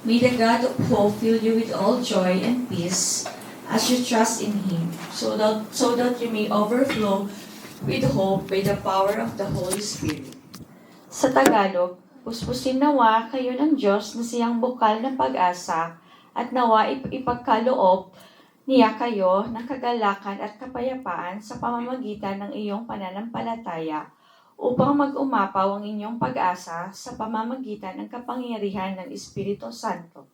May the God of hope fill you with all joy and peace as you trust in Him, so that you may overflow with hope by the power of the Holy Spirit. Sa Tagalog, puspusin nawa kayo ng Diyos na siyang bukal ng pag-asa at nawa ipagkaloob niya kayo ng kagalakan at kapayapaan sa pamamagitan ng iyong pananampalataya upang mag-umapaw ang inyong pag-asa sa pamamagitan ng kapangyarihan ng Espiritu Santo.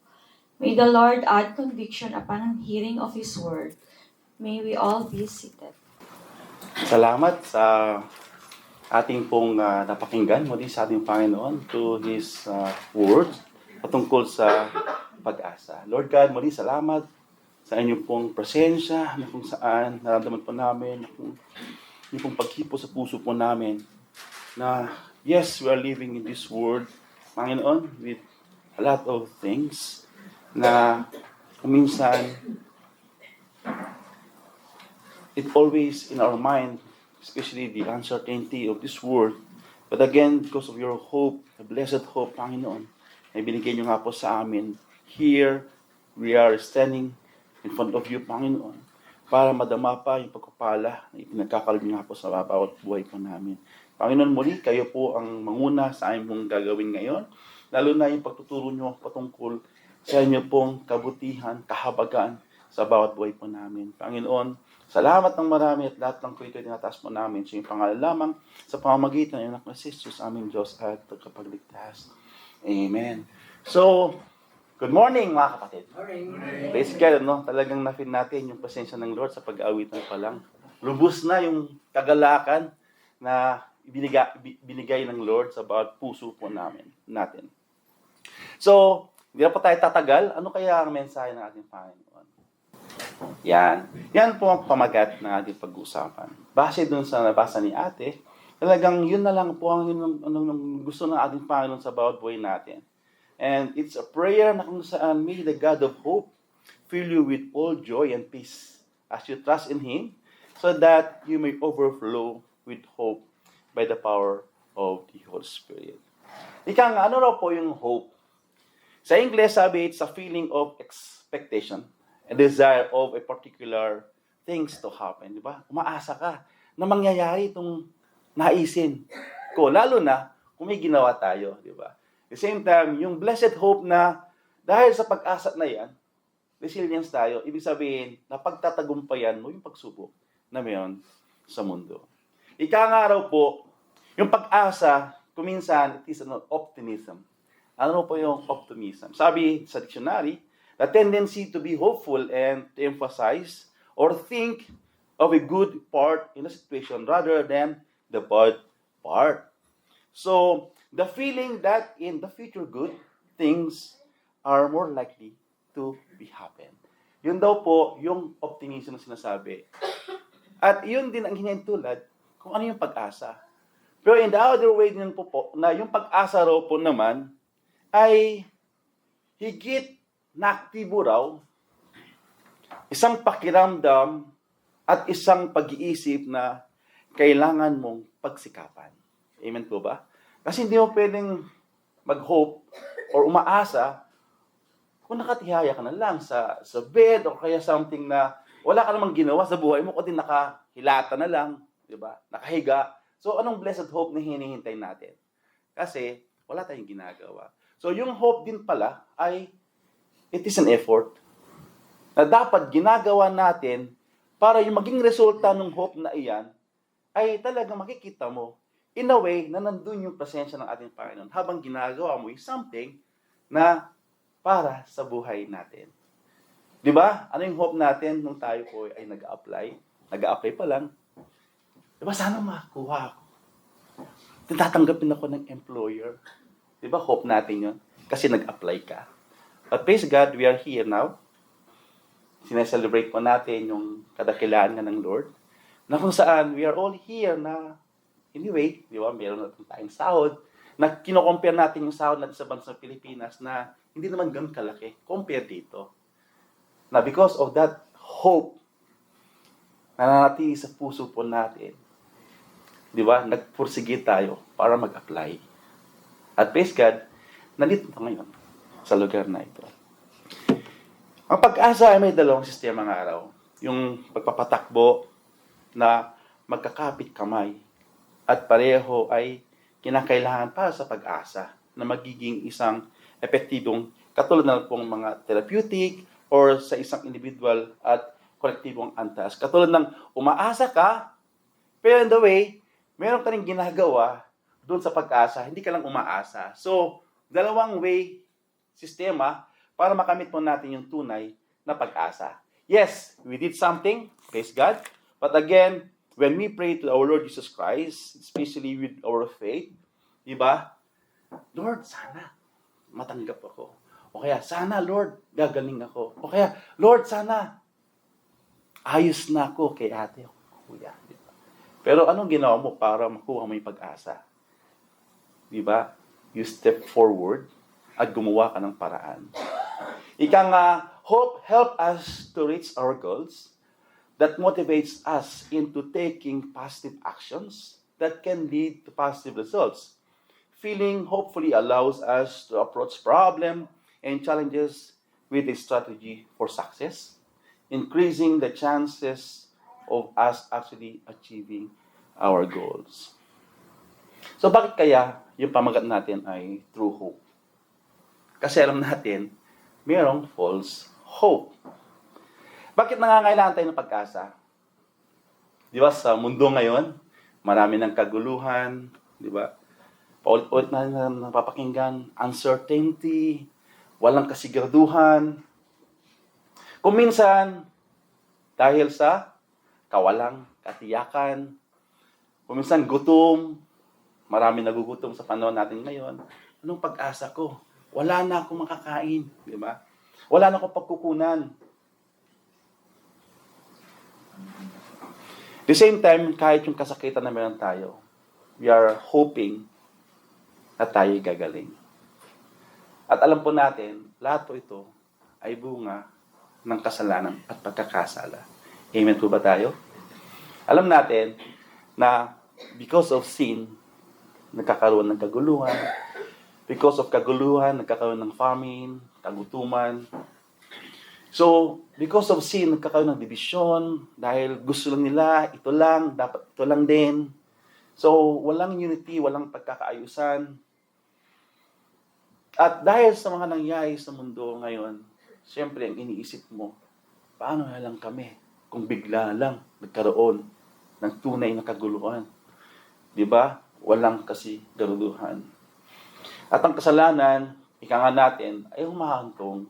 May the Lord add conviction upon hearing of His word. May we all be seated. Salamat sa ating pong napakinggan muli sa ating Panginoon to His word patungkol sa pag-asa. Lord God, muli salamat sa inyong pong presensya na kung saan nararamdaman po namin, na kung inyong pong paghipo sa puso po namin na yes, we are living in this world, Panginoon, with a lot of things na kung minsan it always in our mind, especially the uncertainty of this world. But again, because of your hope, the blessed hope, Panginoon, na ibinigay niyo nga po sa amin, here we are standing in front of you, Panginoon, para madama pa yung pagkapala na ipinagkakaroon niyo nga po sa bawat buhay po namin. Panginoon, muli, kayo po ang manguna sa aming pong gagawin ngayon, lalo na yung pagtuturo niyo patungkol sa inyo pong kabutihan, kahabagan sa bawat buhay po namin. Panginoon, salamat ng marami at lahat ng ito tinataas mo namin sa iyong pangalan lamang sa pamamagitan ng anak na Jesus, aming Diyos at tagapagligtas. Amen. So, good morning mga kapatid. Praise God, no? Talagang na-feel natin yung presensya ng Lord sa pag-aawitan pa lang. Lubos na yung kagalakan na binigay ng Lord sa bawat puso po natin. So, hindi na po tayo tatagal. Ano kaya ang mensahe ng ating Panginoon? Yan po ang pamagat ng ating pag-uusapan. Base dun sa nabasa ni ate, talagang yun na lang po ang gusto ng ating Panginoon sa bawat buhay natin. And it's a prayer na kung saan may the God of hope fill you with all joy and peace as you trust in Him, so that you may overflow with hope by the power of the Holy Spirit. Ika nga, ano raw po yung hope? Sa English, sabi, it's a feeling of expectation, a desire of a particular things to happen. Di ba? Umaasa ka na mangyayari itong naisin ko, lalo na kung may ginawa tayo. Di ba? At the same time, yung blessed hope na dahil sa pag-asa na yan, resilience tayo, ibig sabihin na pagtatagumpayan mo yung pagsubok na meron sa mundo. Ika nga raw po, yung pag-asa, kuminsan, it is an optimism. Ano po yung optimism? Sabi sa dictionary, the tendency to be hopeful and to emphasize or think of a good part in a situation rather than the bad part. So, the feeling that in the future good, things are more likely to be happen. Yun daw po yung optimism na sinasabi. At yun din ang hinahintulad kung ano yung pag-asa. Pero in the other way din po, na yung pag-asa raw po naman ay higit na aktibo raw, isang pakiramdam at isang pag-iisip na kailangan mong pagsikapan. Amen po ba? Kasi hindi mo pwedeng mag-hope or umaasa kung nakatihaya ka na lang sa bed o kaya something na wala ka namang ginawa sa buhay mo, kundi nakahilata na lang, di ba? Nakahiga. So, anong blessed hope na hinihintay natin? Kasi, wala tayong ginagawa. So, yung hope din pala ay, it is an effort na dapat ginagawa natin para yung maging resulta ng hope na iyan ay talagang makikita mo in a way na nandun yung presensya ng ating Panginoon habang ginagawa mo yung something na para sa buhay natin. Di ba? Ano yung hope natin nung tayo po ay nag-a-apply? Nag-a-apply pa lang. Di ba? Sana makakuha ako. Tatanggapin ako ng employer. Di ba? Hope natin yun. Kasi nag-apply ka. But praise God, we are here now. Sineselebrate po natin yung kadakilaan nga ng Lord. Na kung saan, we are all here na anyway, di ba? Meron natin tayong sahod. Na kino-compare natin yung sahod natin sa bansang Pilipinas na hindi naman ganun kalaki compare dito. Na because of that hope na nanatili sa puso po natin, di ba, nagpursige tayo para mag-apply. At praise God, nandito na ngayon. sa lugar na ito. Ang pag-asa ay may dalawang sistema ng araw. Yung pagpapatakbo na magkakapit kamay at pareho ay kinakailangan para sa pag-asa na magiging isang epektibong katulad na pong mga therapeutic or sa isang individual at kolektibong antas. Katulad ng umaasa ka, pero in the way, meron ka rin ginagawa doon sa pag-asa, hindi ka lang umaasa. So, dalawang way sistema para makamit po natin yung tunay na pag-asa. Yes, we did something, praise God. But again, when we pray to our Lord Jesus Christ, especially with our faith, di ba? Lord, sana matanggap ako. O kaya, sana Lord, gagaling ako. O kaya, Lord, sana ayos na ako kay ate o kuya. Di ba? Pero anong ginawa mo para makuha mo yung pag-asa? Di ba? You step forward at gumawa ka ng paraan. Ika nga, hope help us to reach our goals that motivates us into taking positive actions that can lead to positive results. Feeling hopefully allows us to approach problem and challenges with a strategy for success, increasing the chances of us actually achieving our goals. So bakit kaya yung pamagat natin ay true hope? Kasi alam natin, mayroong false hope. Bakit nangangailangan tayo ng pag-asa? Di ba sa mundo ngayon, marami ng kaguluhan, di ba? Paulit-ulit na napapakinggan, uncertainty, walang kasiguraduhan. Kung minsan, dahil sa kawalang katiyakan, kung minsan gutom, marami nagugutom sa panahon natin ngayon, anong pag-asa ko? Wala na akong makakain, di ba? Wala na akong pagkukunan. At the same time, kahit yung kasakitan na meron tayo, we are hoping na tayo gagaling. At alam po natin, lahat po ito ay bunga ng kasalanan at pagkakasala. Amen po ba tayo? Alam natin na because of sin, nagkakaroon ng kaguluhan. Because of kaguluhan, nagkakaroon ng famine, kagutuman. So, because of sin, nagkakaroon ng division dahil gusto lang nila, ito lang, dapat ito lang din. So, walang unity, walang pagkakaayusan. At dahil sa mga nangyayari sa mundo ngayon, siyempre ang iniisip mo, paano na lang kami kung bigla lang nagkaroon ng tunay na kaguluhan? Di ba? Walang kasi garuduhan. At ang kasalanan, ika nga natin, ay humahantong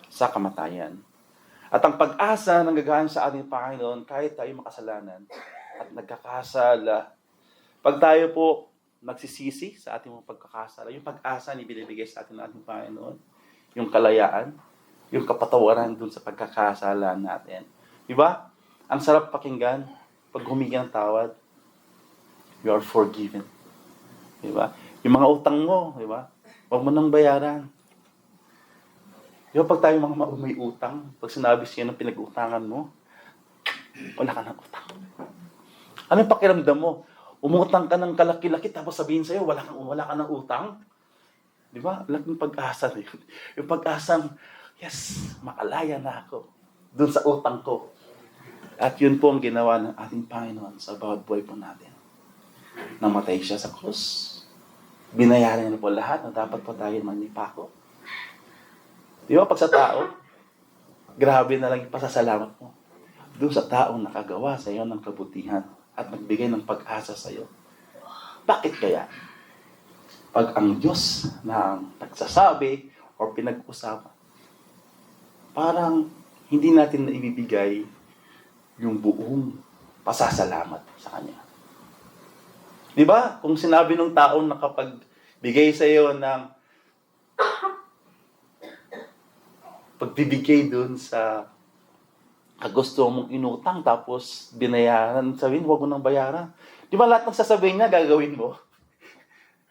sa kamatayan. At ang pag-asa na gagawin sa ating Panginoon, kahit tayo makasalanan at nagkakasala, pag tayo po nagsisisi sa ating mga pagkakasala, yung pag-asa ni binibigay sa ating Panginoon, yung kalayaan, yung kapatawaran dun sa pagkakasala natin. Di ba? Ang sarap pakinggan pag humingi ng tawad, you are forgiven. Di ba? Yung mga utang mo, di ba? Huwag mo nang bayaran. Di ba pag tayo mga may utang, pag sinabi siya ng pinag-utangan mo, wala ka ng utang. Ano yung pakiramdam mo? Umutang ka ng kalaki-laki tapos sabihin sa'yo, wala ka ng utang. Di ba? Laking pag-asa na yun. Yung pag-asang, yes, makalaya na ako dun sa utang ko. At yun po ang ginawa ng ating Panginoon sa bawat buhay po natin. Namatay siya sa krus. Binayaran niya po lahat na dapat po tayo manipako. Di ba pag sa tao, grabe na lang yung pasasalamat mo. Doon sa taong nakagawa sa iyo ng kabutihan at nagbigay ng pag-asa sa iyo. Bakit kaya? Pag ang Diyos na ang nagsasabi o pinag-usapan, parang hindi natin na ibibigay yung buong pasasalamat sa Kanya. Di ba? Kung sinabi ng taong nakapagbigay sa iyo ng pagbibigay dun sa kagusto mong inutang tapos binayaran, sabihin, huwag mo nang bayaran. Di ba lahat ng sasabihin niya, gagawin mo?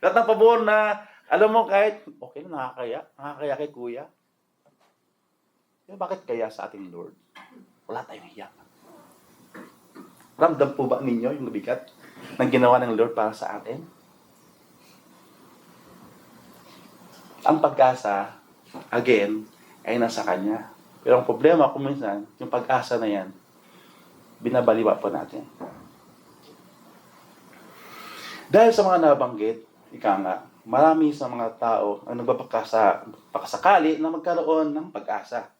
Lahat ng pabor na, alam mo, kahit, okay na, nakakaya kay kuya. Di ba, bakit kaya sa ating Lord? Wala tayong hiya. Ramdam po ba ninyo yung bigat ng ginawa ng Lord para sa atin? Ang pag-asa again, ay nasa Kanya. Pero ang problema kung minsan, yung pag-asa na yan, binabaliwa pa natin. Dahil sa mga nabanggit, ika nga, marami sa mga tao ang nagbabakasakali na magkaroon ng pag-asa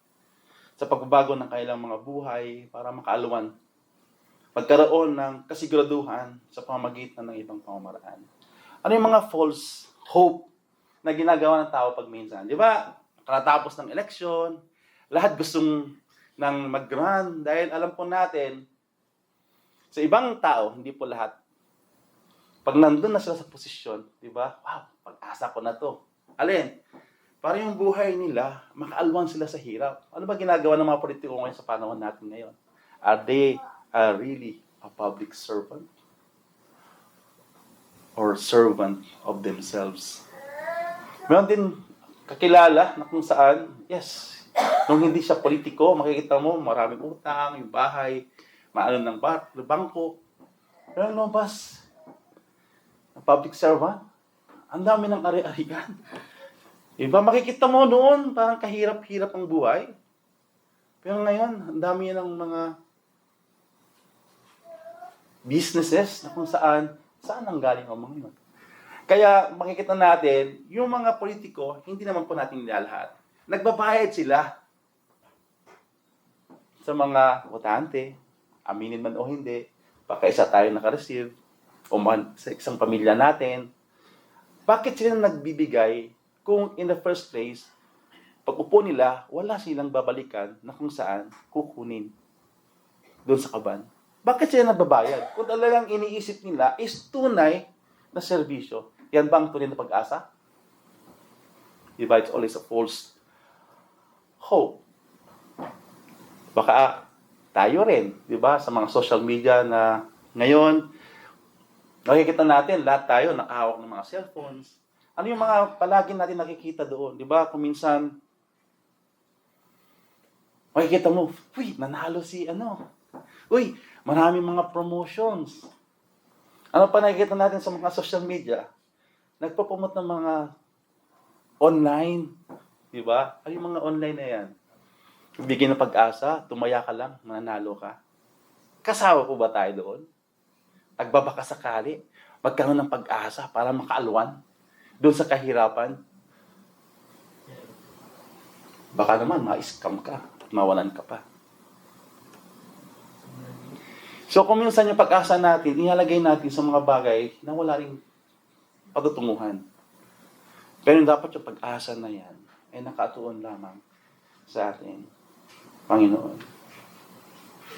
sa pagbabago ng kanilang mga buhay para makaaluan, magkaroon ng kasiguraduhan sa pamamagitan ng ibang pamamaraan. Ano yung mga false hope na ginagawa ng tao pag minsan? Di ba? Katatapos ng eleksyon, lahat gustong nang mag-run dahil alam po natin, sa ibang tao, hindi po lahat, pag nandun na sila sa posisyon, di ba? Wow, pag-asa ko na to. Alin? Para yung buhay nila, makaalwan sila sa hirap. Ano ba ginagawa ng mga politiko ngayon sa panahon natin ngayon? Are they really a public servant? Or servant of themselves? Meron din kakilala na kung saan, yes, nung hindi siya politiko, makikita mo, maraming utang, yung bahay, maano ng bangko. Pero lumabas, ang public servant, ang dami ng ari-arian. Iba, makikita mo noon, parang kahirap-hirap ang buhay. Pero ngayon, ang dami ng mga businesses na kung saan ang galing ang mga yun. Kaya makikita natin, yung mga politiko, hindi naman po natin nilalahat. Nagbabayad sila sa mga botante, aminin man o hindi, pagkaisa tayo naka-receive, o sa isang pamilya natin. Bakit sila nagbibigay kung in the first place, pag upo nila, wala silang babalikan na kung saan kukunin doon sa kaban? Bakit sila nagbabayad? Kung talagang iniisip nila is tunay na serbisyo, yan ba ang tunay na pag-asa? Diba? It's always a false hope. Baka tayo rin, di ba, sa mga social media na ngayon, nakikita natin, lahat tayo nakahawak ng mga cellphones. Ano yung mga palagi natin nakikita doon? Di ba, kung minsan, makikita mo, uy, nanalo si ano. Uy, maraming mga promotions. Ano pa nakikita natin sa mga social media? Nagpo-promote ng mga online. Di ba? Ano yung mga online na yan? Bigyan ng pag-asa, tumaya ka lang, mananalo ka. Kasama po ba tayo doon? Nagbabaka sakali, magkaroon ng pag-asa para makaalwan doon sa kahirapan. Baka naman, ma-scam ka at mawalan ka pa. So kung minsan yung pag-asa natin, ihalagay natin sa mga bagay na wala ring patutunguhan. Pero dapat yung pag-asa na yan ay nakatuon lamang sa atin, Panginoon.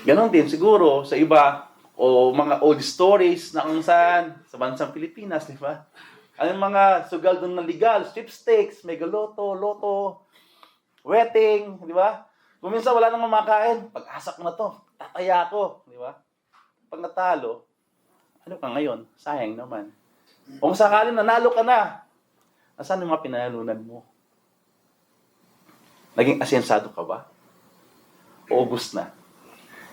Ganon din siguro sa iba o mga old stories na kung saan sa bansang Pilipinas, di ba? Ang mga sugal doon na legal, sweepstakes, megaloto, loto, wedding, di ba? Kung minsan wala nang mamakain, pag-asa ko na to, tataya ko, di ba? Pag natalo, ano ka ngayon? Sayang naman. Kung sakali nanalo ka na, nasaan yung mga pinalunan mo? Naging asensado ka ba? O ubus na?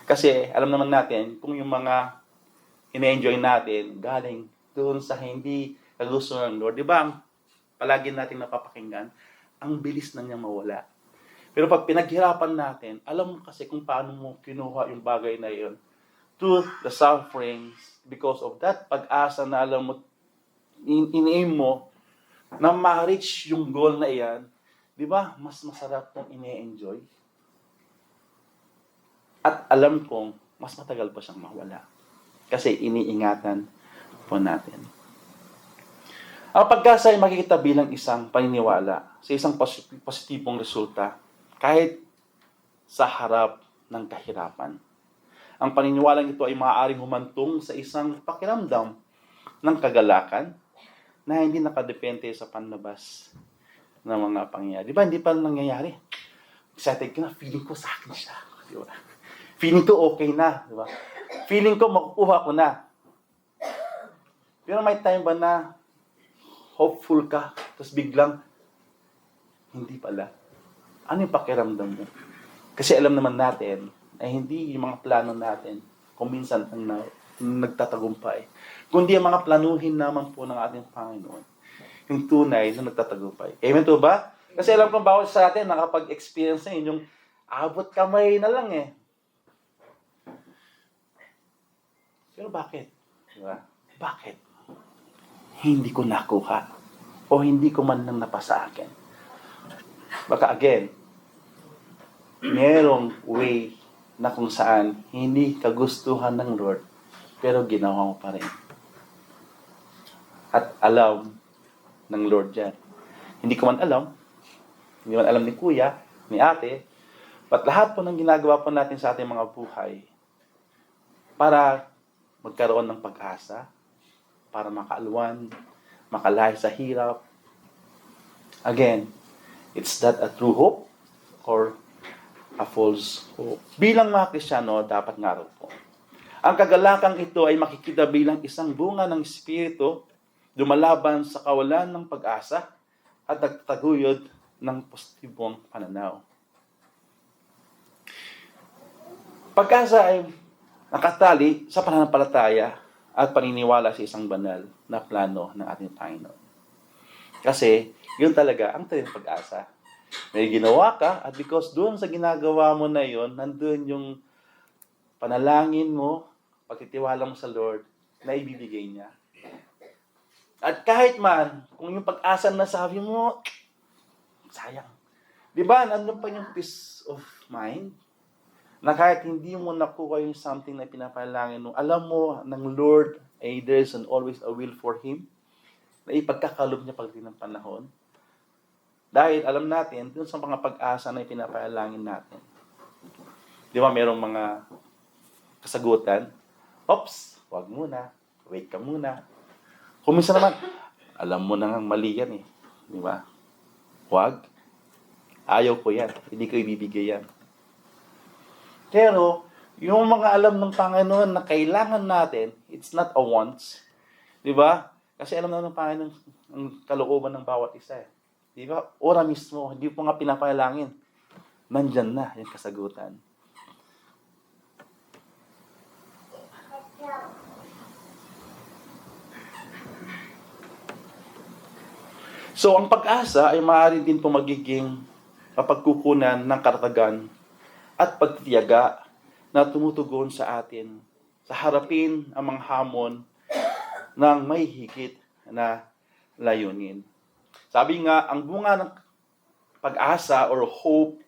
Kasi alam naman natin, kung yung mga ine-enjoy natin, galing doon sa hindi kagusto ng Lord, di ba? Palagi natin napapakinggan, ang bilis na niyang mawala. Pero pag pinaghirapan natin, alam mo kasi kung paano mo kinuha yung bagay na yun, through the sufferings, because of that pag-asa na alam mo, in-aim mo, na ma-reach yung goal na iyan, di ba? Mas masarap kung ine-enjoy. At alam kong mas matagal pa siyang mawala. Kasi iniingatan po natin. Ang pag-asa ay makikita bilang isang paniniwala sa isang positibong resulta kahit sa harap ng kahirapan. Ang paniniwalang ito ay maaaring humantong sa isang pakiramdam ng kagalakan na hindi nakadepende sa panlabas ng mga pangyayari. Di ba? Hindi pa nangyayari. Excited ka na, feeling ko sa akin siya. Di ba? Feeling ko okay na. Di ba? Feeling ko makukuha ko na. Pero may time ba na hopeful ka, tapos biglang, hindi pala. Ano yung pakiramdam mo? Kasi alam naman natin, ay hindi yung mga plano natin, kung minsan ang nagtatagumpay. Kundi ang mga planuhin naman po ng ating Panginoon, yung tunay na nagtatagumpay. Amen to ba? Kasi alam kong bawat sa atin nakapag-experience na yun, yung abot kamay na lang eh. Pero bakit? Diba? Bakit? Hindi ko nakuha o hindi ko man lang napasa akin. Baka again, merong way na kung saan hindi kagustuhan ng Lord, pero ginawa mo pa rin. At alam ng Lord yan. Hindi ko man alam, hindi man alam ni kuya, ni ate, but lahat po ng ginagawa po natin sa ating mga buhay para magkaroon ng pag-asa, para makaalwan, makalahis sa hirap. Again, it's that a true hope or a false hope. Bilang mga Kristiyano, dapat nga rin po. Ang kagalakang ito ay makikita bilang isang bunga ng Espiritu, lumalaban sa kawalan ng pag-asa at nagtataguyod ng positibong pananaw. Pag-asa ay nakatali sa pananampalataya at paniniwala sa isang banal na plano ng ating Panginoon. Kasi, yun talaga ang talagang pag-asa. May ginawa ka at because doon sa ginagawa mo na yun, nandun yung panalangin mo, pagtitiwala mo sa Lord, na ibibigay niya. At kahit man, kung yung pag-asa na sabi mo, sayang. Di ba, nandun pa yung peace of mind? Na kahit hindi mo nakuha yung something na pinapalangin mo, alam mo ng Lord, there's always a will for Him, na ipagkakalob niya pagdating ng panahon. Dahil alam natin, dun sa mga pag-asa na ipinapalangin natin. Di ba, merong mga kasagutan, oops, wag muna, wait ka muna. Kung minsan naman, alam mo na nga mali yan eh. Di ba? Wag. Ayaw ko yan. Hindi ko ibibigay yan. Pero, yung mga alam ng Panginoon na kailangan natin, it's not a wants. Di ba? Kasi alam na ng Panginoon ang kalooban ng bawat isa eh. Di ba? Ora mismo, hindi po nga pinapalangin. Nandyan na yung kasagutan. So, ang pag-asa ay maaari din po magiging mapagkukunan ng karatagan at pagtitiyaga na tumutugon sa atin sa harapin ang mga hamon ng may higit na layunin. Sabi nga, ang bunga ng pag-asa or hope,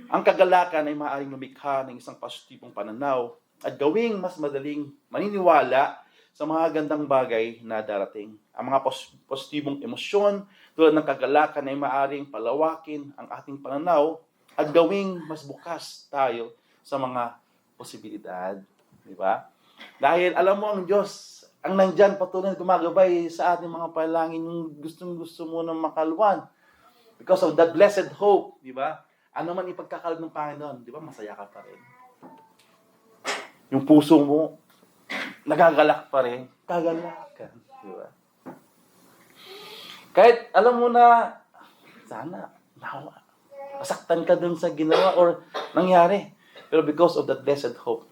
ang kagalakan ay maaaring lumikha ng isang positibong pananaw at gawing mas madaling maniniwala sa mga gandang bagay na darating. Ang mga positibong emosyon tulad ng kagalakan ay maaaring palawakin ang ating pananaw at gawing mas bukas tayo sa mga posibilidad. Di ba? Dahil alam mo ang Diyos, ang nandyan patuloy na gumagabay sa ating mga panalangin yung gustong-gusto mo ng makalwan. Because of that blessed hope, di ba? Ano man ipagkakalab ng Panginoon, di ba? Masaya ka pa rin. Yung puso mo, nagagalak pa rin. Kagalakan. Di ba? Kahit alam mo na, sana, nawa, masaktan ka dun sa ginawa or nangyari. Pero because of that blessed hope,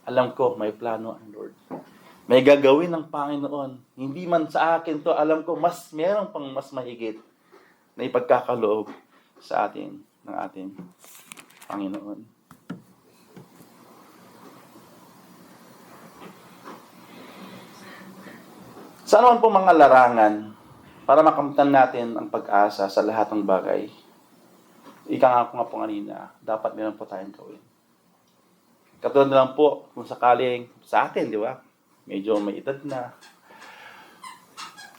alam ko, may plano ang Lord. May gagawin ng Panginoon. Hindi man sa akin to, alam ko, meron pang mas mahigit na ipagkakaloob sa atin ng ating Panginoon. Sa anuman po mga larangan, para makamtan natin ang pag-asa sa lahat ng bagay, ika nga po kanina, dapat meron po tayong gawin. Katulad na lang po, kung sakaling sa atin, di ba? Medyo may edad na.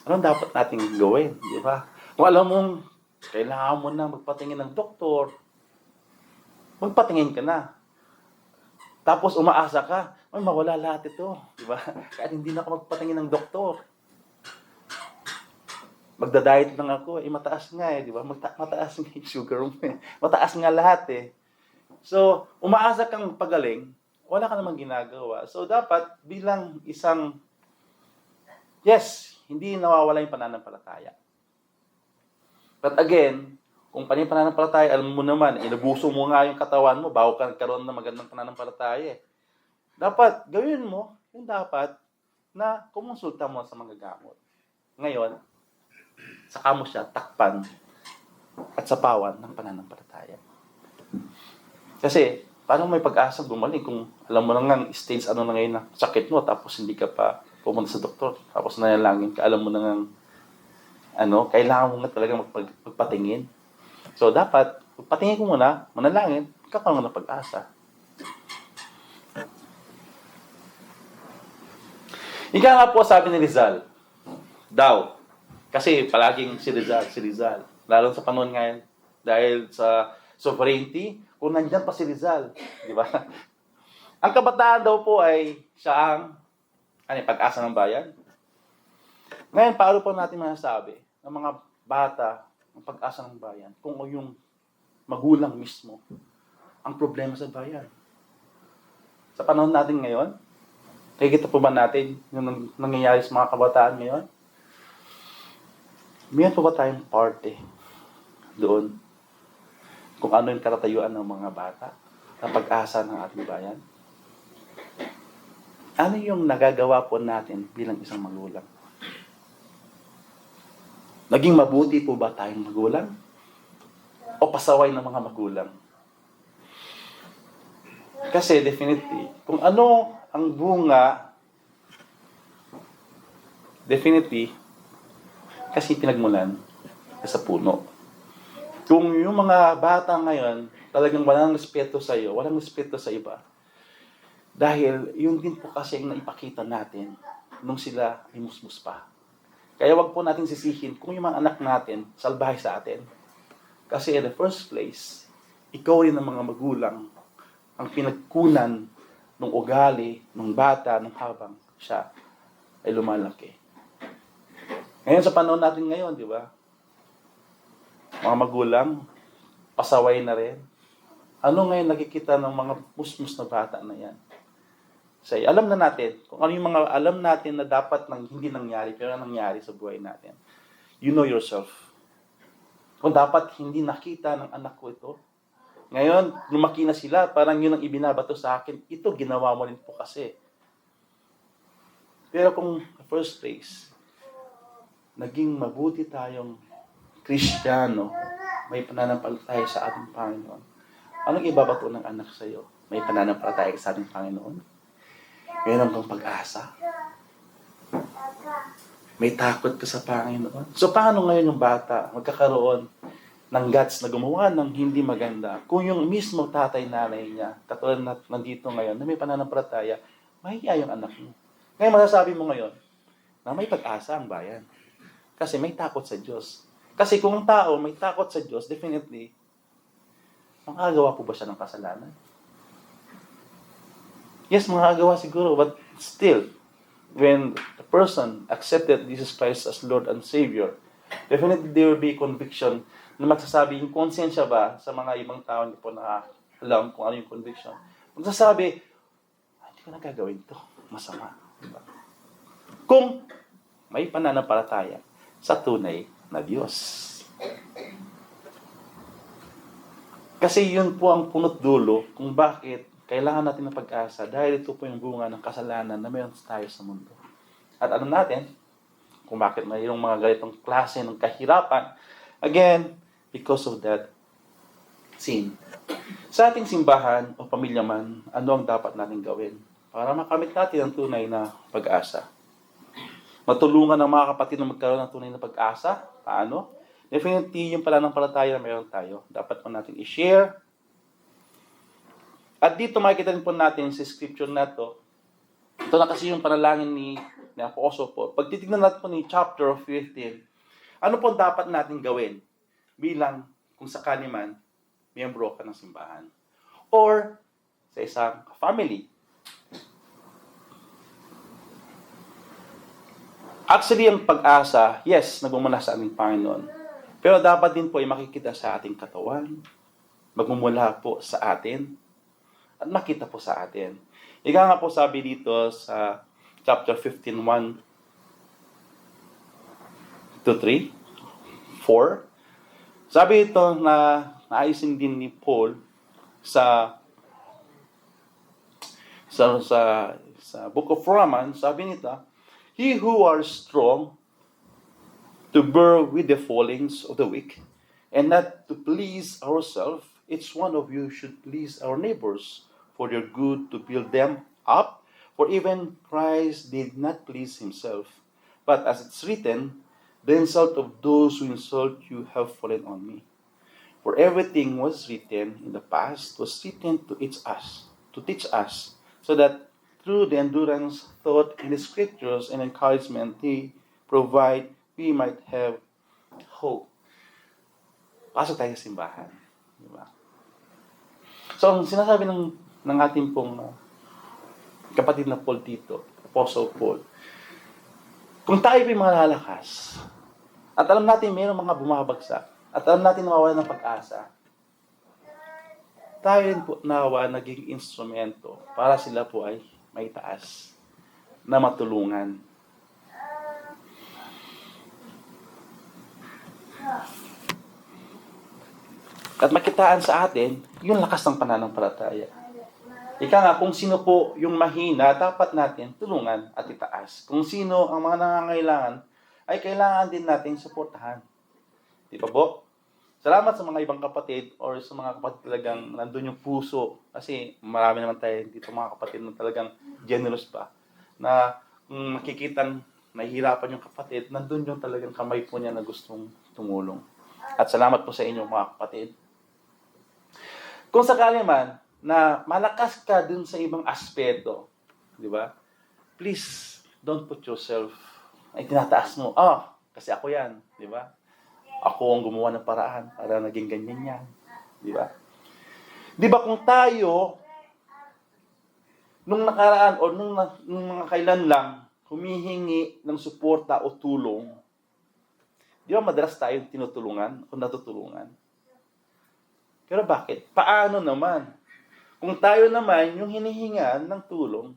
Anong dapat nating gawin, di ba? Kung alam mong kailangan mo na magpatingin ng doktor, magpatingin ka na. Tapos umaasa ka, ay mawala lahat ito, di ba? Kahit hindi na ako magpatingin ng doktor. Magda-diet lang ako, mataas nga di ba? Mataas nga yung sugar mo Mataas nga lahat So, umaasa kang pagaling, wala ka namang ginagawa. So, dapat bilang isang, yes, hindi nawawala yung pananampalataya. But again, kung pananampalataya, alam mo naman, inabuso mo nga yung katawan mo bago ka nagkaroon ng magandang pananampalataya. Dapat, gawin mo yung dapat na kumonsulta mo sa mga gamot. Ngayon, saka mo siya takpan at sapawan ng pananampalataya. Kasi, paano may pag-asa gumaling kung alam mo na nga stage ano na ngayon na sakit mo tapos hindi ka pa pumunta sa doktor, tapos nanalangin ka, alam mo na nga kailangan mo nga talaga magpatingin. So, dapat, patingin ko muna, manalangin, kakaroon ng pag-asa. Ika nga po sabi ni Rizal, daw, kasi palaging si Rizal, lalo sa panahon ngayon, dahil sa sovereignty, kung nandyan pa si Rizal, di ba? Ang kabataan daw po ay siya ang pag-asa ng bayan. Ngayon, paano po natin masasabi ng mga bata ang pag-asa ng bayan kung yung magulang mismo ang problema sa bayan? Sa panahon natin ngayon, nakikita po ba natin yung nangyayari sa mga kabataan ngayon? Mayroon po ba tayong parte doon kung ano yung katatayuan ng mga bata na pag-asa ng ating bayan? Ano yung nagagawa po natin bilang isang magulang? Naging mabuti po ba tayong magulang? O pasaway ng mga magulang? Kasi definitely, kung ano ang bunga, definitely, kasi pinagmulan sa puno. Kung yung mga bata ngayon, talagang walang respeto sa iyo, walang respeto sa iba, dahil yun din po kasi ang naipakita natin nung sila ay musmus pa. Kaya wag po natin sisihin kung yung mga anak natin salbahe sa atin. Kasi in the first place, ikaw rin ang mga magulang ang pinagkunan ng ugali, ng bata, ng habang siya ay lumalaki. Ngayon sa panahon natin ngayon, di ba? Mga magulang, pasaway na rin. Ano ngayon nakikita ng mga musmus na bata na yan? Say, alam na natin, kung ano yung mga alam natin na dapat hindi nangyari, pero nangyari sa buhay natin. You know yourself. Kung dapat hindi nakita ng anak ko ito, ngayon, lumaki na sila, parang yun ang ibinabato sa akin, ito ginawa mo rin po kasi. Pero kung first place, naging mabuti tayong Kristiyano, may pananampalataya sa ating Panginoon. Anong ibabato ng anak sa iyo? May pananampalataya sa ating Panginoon? Meron kang pag-asa? May takot ka sa Panginoon? So, paano ngayon yung bata magkakaroon ng guts na gumawa ng hindi maganda? Kung yung mismo tatay-nanay niya, katulad na nandito ngayon, na may pananampalataya, mahihiya yung anak mo. Ngayon, masasabi mo ngayon na may pag-asa ang bayan. Kasi may takot sa Diyos. Kasi kung ang tao may takot sa Diyos, definitely, makagawa po ba siya ng kasalanan? Yes, makagawa siguro, but still, when the person accepted Jesus Christ as Lord and Savior, definitely there will be conviction na magsasabi, yung konsensya ba sa mga ibang tao hindi po alam kung ano yung conviction. Magsasabi, hindi ko na gagawin ito. Masama. Diba? Kung may pananampalataya sa tunay na Diyos. Kasi yun po ang punot dulo kung bakit kailangan natin ng pag-asa dahil ito po yung bunga ng kasalanan na mayroon tayo sa mundo. At alam natin kung bakit mayroong mga ganitong klase ng kahirapan. Again, because of that sin. Sa ating simbahan o pamilya man, ano ang dapat natin gawin para makamit natin ang tunay na pag-asa? Matulungan ang mga kapatid na magkaroon ng tunay na pag-asa. Paano? Definitely, yung pananampalataya na mayroon tayo. Dapat po natin i-share. At dito makikita rin po natin sa scripture na to. Ito na kasi yung panalangin ni Apostle Paul. Pag titignan natin po ni chapter 15, ano po dapat natin gawin bilang kung sakali man, miyembro ka ng simbahan? Or sa isang family. Actually, ang pag-asa, yes, nagmumula sa ating Panginoon. Pero dapat din po ay makikita sa ating katawan, magmumula po sa atin, at makita po sa atin. Ika nga po sabi dito sa chapter 15, 1 to 3, 4. Sabi ito na naayusin din ni Paul sa Book of Romans, sabi nito, He who are strong to bear with the fallings of the weak, and not to please ourselves. Each one of you should please our neighbors for their good, to build them up. For even Christ did not please himself. But as it's written, the insult of those who insult you have fallen on me. For everything was written in the past was written to teach us, so that through the endurance taught in the scriptures and encouragement they provide, we might have hope. Pasok tayo sa simbahan. Diba? So, ang sinasabi ng ating pong kapatid na Paul dito, Apostle Paul, kung tayo ay malalakas, at alam natin mayroong mga bumabagsak, at alam natin nawawalan ng pag-asa, tayo rin po nawa naging instrumento para sila po ay may taas na matulungan. At makitaan sa atin yung lakas ng pananampalataya. Ika nga, kung sino po yung mahina, dapat natin tulungan at itaas. Kung sino ang mga nangangailangan, ay kailangan din natin suportahan. Di ba po? Salamat sa mga ibang kapatid or sa mga kapatid talagang nandun yung puso. Kasi marami naman tayo dito mga kapatid na talagang generous pa. Na kung makikitang nahihirapan yung kapatid, nandun yung talagang kamay po niya na gustong tumulong. At salamat po sa inyo mga kapatid. Kung sakali man na malakas ka dun sa ibang aspeto, di ba? Please, don't put yourself, ay tinataas mo, kasi ako yan, di ba? Ako ang gumawa ng paraan para naging ganyan yan, di ba? Di ba kung tayo, nung nakaraan o nung mga kailan lang, humihingi ng suporta o tulong, di ba madalas tayo tinutulungan o natutulungan? Pero bakit? Paano naman? Kung tayo naman yung hinihingan ng tulong,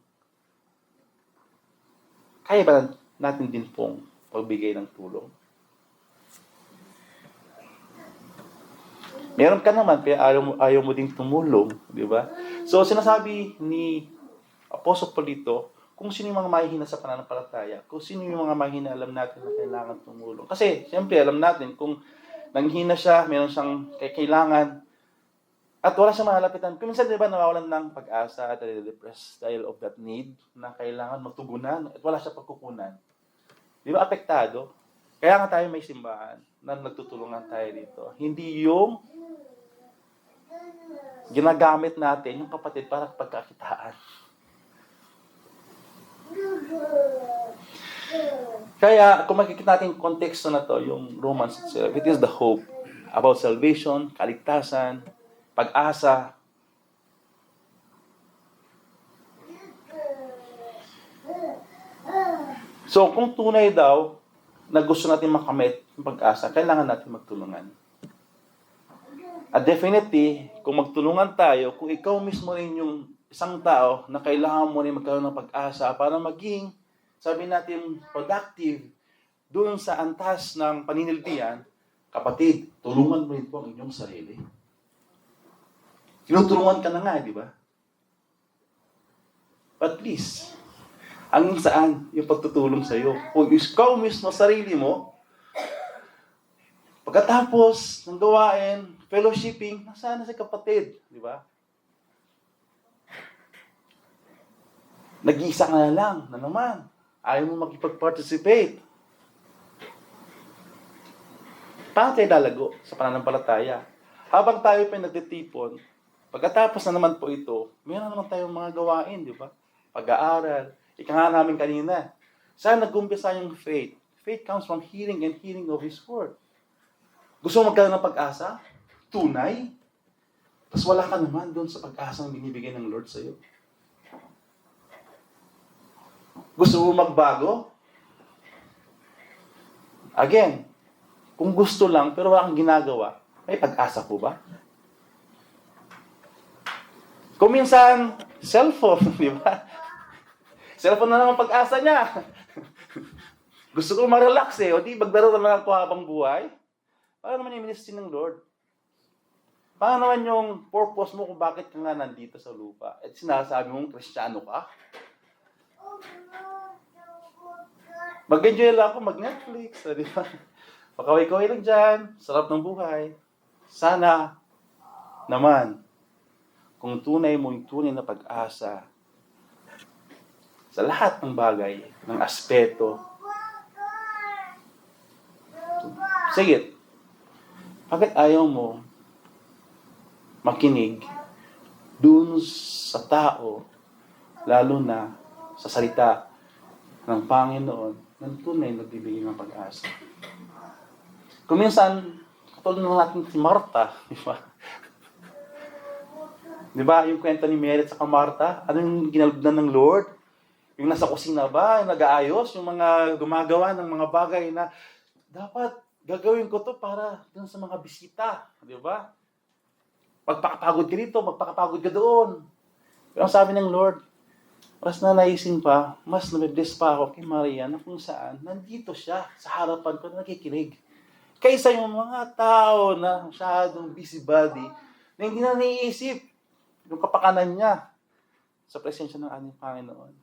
kaya ba natin din pong pagbigay ng tulong? Meron ka naman, kaya ayaw mo ding tumulong, di ba? So, sinasabi ni Apostle Paul dito, kung sino yung mga mahihina sa pananampalataya, kung sino yung mga mahihina, alam natin na kailangan tumulong. Kasi, siyempre, alam natin, kung nanghina siya, meron siyang kailangan, at wala siyang mahalapitan. Kung minsan, di ba, nawawalan ng pag-asa at depressed dahil of that need na kailangan matugunan at wala siya pagkukunan. Di ba, apektado? Kaya nga tayo may simbahan na nagtutulungan tayo dito. Hindi yung ginagamit natin yung kapatid para pagkakitaan. Kaya, kung makikita natin yung konteksto na to, yung Romans itself, it is the hope about salvation, kaligtasan, pag-asa. So, kung tunay daw na gusto natin makamit yung pag-asa, kailangan natin magtulungan. At definitely, kung magtulungan tayo, kung ikaw mismo rin yung isang tao na kailangan mo rin magkaroon ng pag-asa para maging, sabi natin, productive doon sa antas ng paninilbihan, kapatid, tulungan mo rin po ang inyong sarili. Tinutulungan ka na nga, di ba? But please, ang saan yung pagtutulong sa iyo? Kung ikaw mismo, sarili mo, pagkatapos ng gawain, fellowshipping, nasaan na si kapatid, di ba? Nag-iisa ka na lang, na naman. Ayaw mo makipag-participate. Paano tayo lalago sa pananampalataya? Habang tayo pa nagtitipon, pagkatapos na naman po ito, mayroon naman tayong mga gawain, di ba? Pag-aaral. Ika nga namin kanina. Saan nag-umpisa yung faith? Faith comes from hearing and hearing of His Word. Gusto mo magkaroon ng pag-asa? Tunay? Tapos wala ka naman doon sa pag-asa na binibigay ng Lord sa'yo. Gusto mo magbago? Again, kung gusto lang pero wala kang ginagawa, may pag-asa po ba? Kung minsan, cellphone, di ba? Cellphone na naman pag-asa niya. Gusto ko ma-relax o di, maglaro na lang ako habang buhay. Paano naman yung ministry ng Lord? Paano naman yung purpose mo kung bakit ka nga nandito sa lupa? At sinasabi mong Kristiyano ka? Mag-enjoy lang ako, mag-Netflix, di ba? Pakaway-kaway lang dyan, sarap ng buhay. Sana naman, kung tunay mo yung tunay na pag-asa sa lahat ng bagay, ng aspeto, sige, bakit ayaw mo makinig dun sa tao, lalo na sa salita ng Panginoon, ng tunay na nagbibigay ng pag-asa? Kung minsan, katulad na natin si Martha, di ba? Di ba, yung kwento ni Mary at saka Martha, ano yung ginalugdan ng Lord? Yung nasa kusina ba, yung nag-aayos, yung mga gumagawa ng mga bagay na dapat gagawin ko to para dun sa mga bisita. Di ba? Magpakapagod ka dito, magpakapagod ka doon. Pero ang sabi ng Lord, mas nanaisin pa, mas nabibless pa ako kay Maria na kung saan nandito siya sa harapan ko na nakikinig. Kaysa yung mga tao na masyadong busybody na hindi na naiisip yung kapakanan niya sa presensya ng ating Panginoon.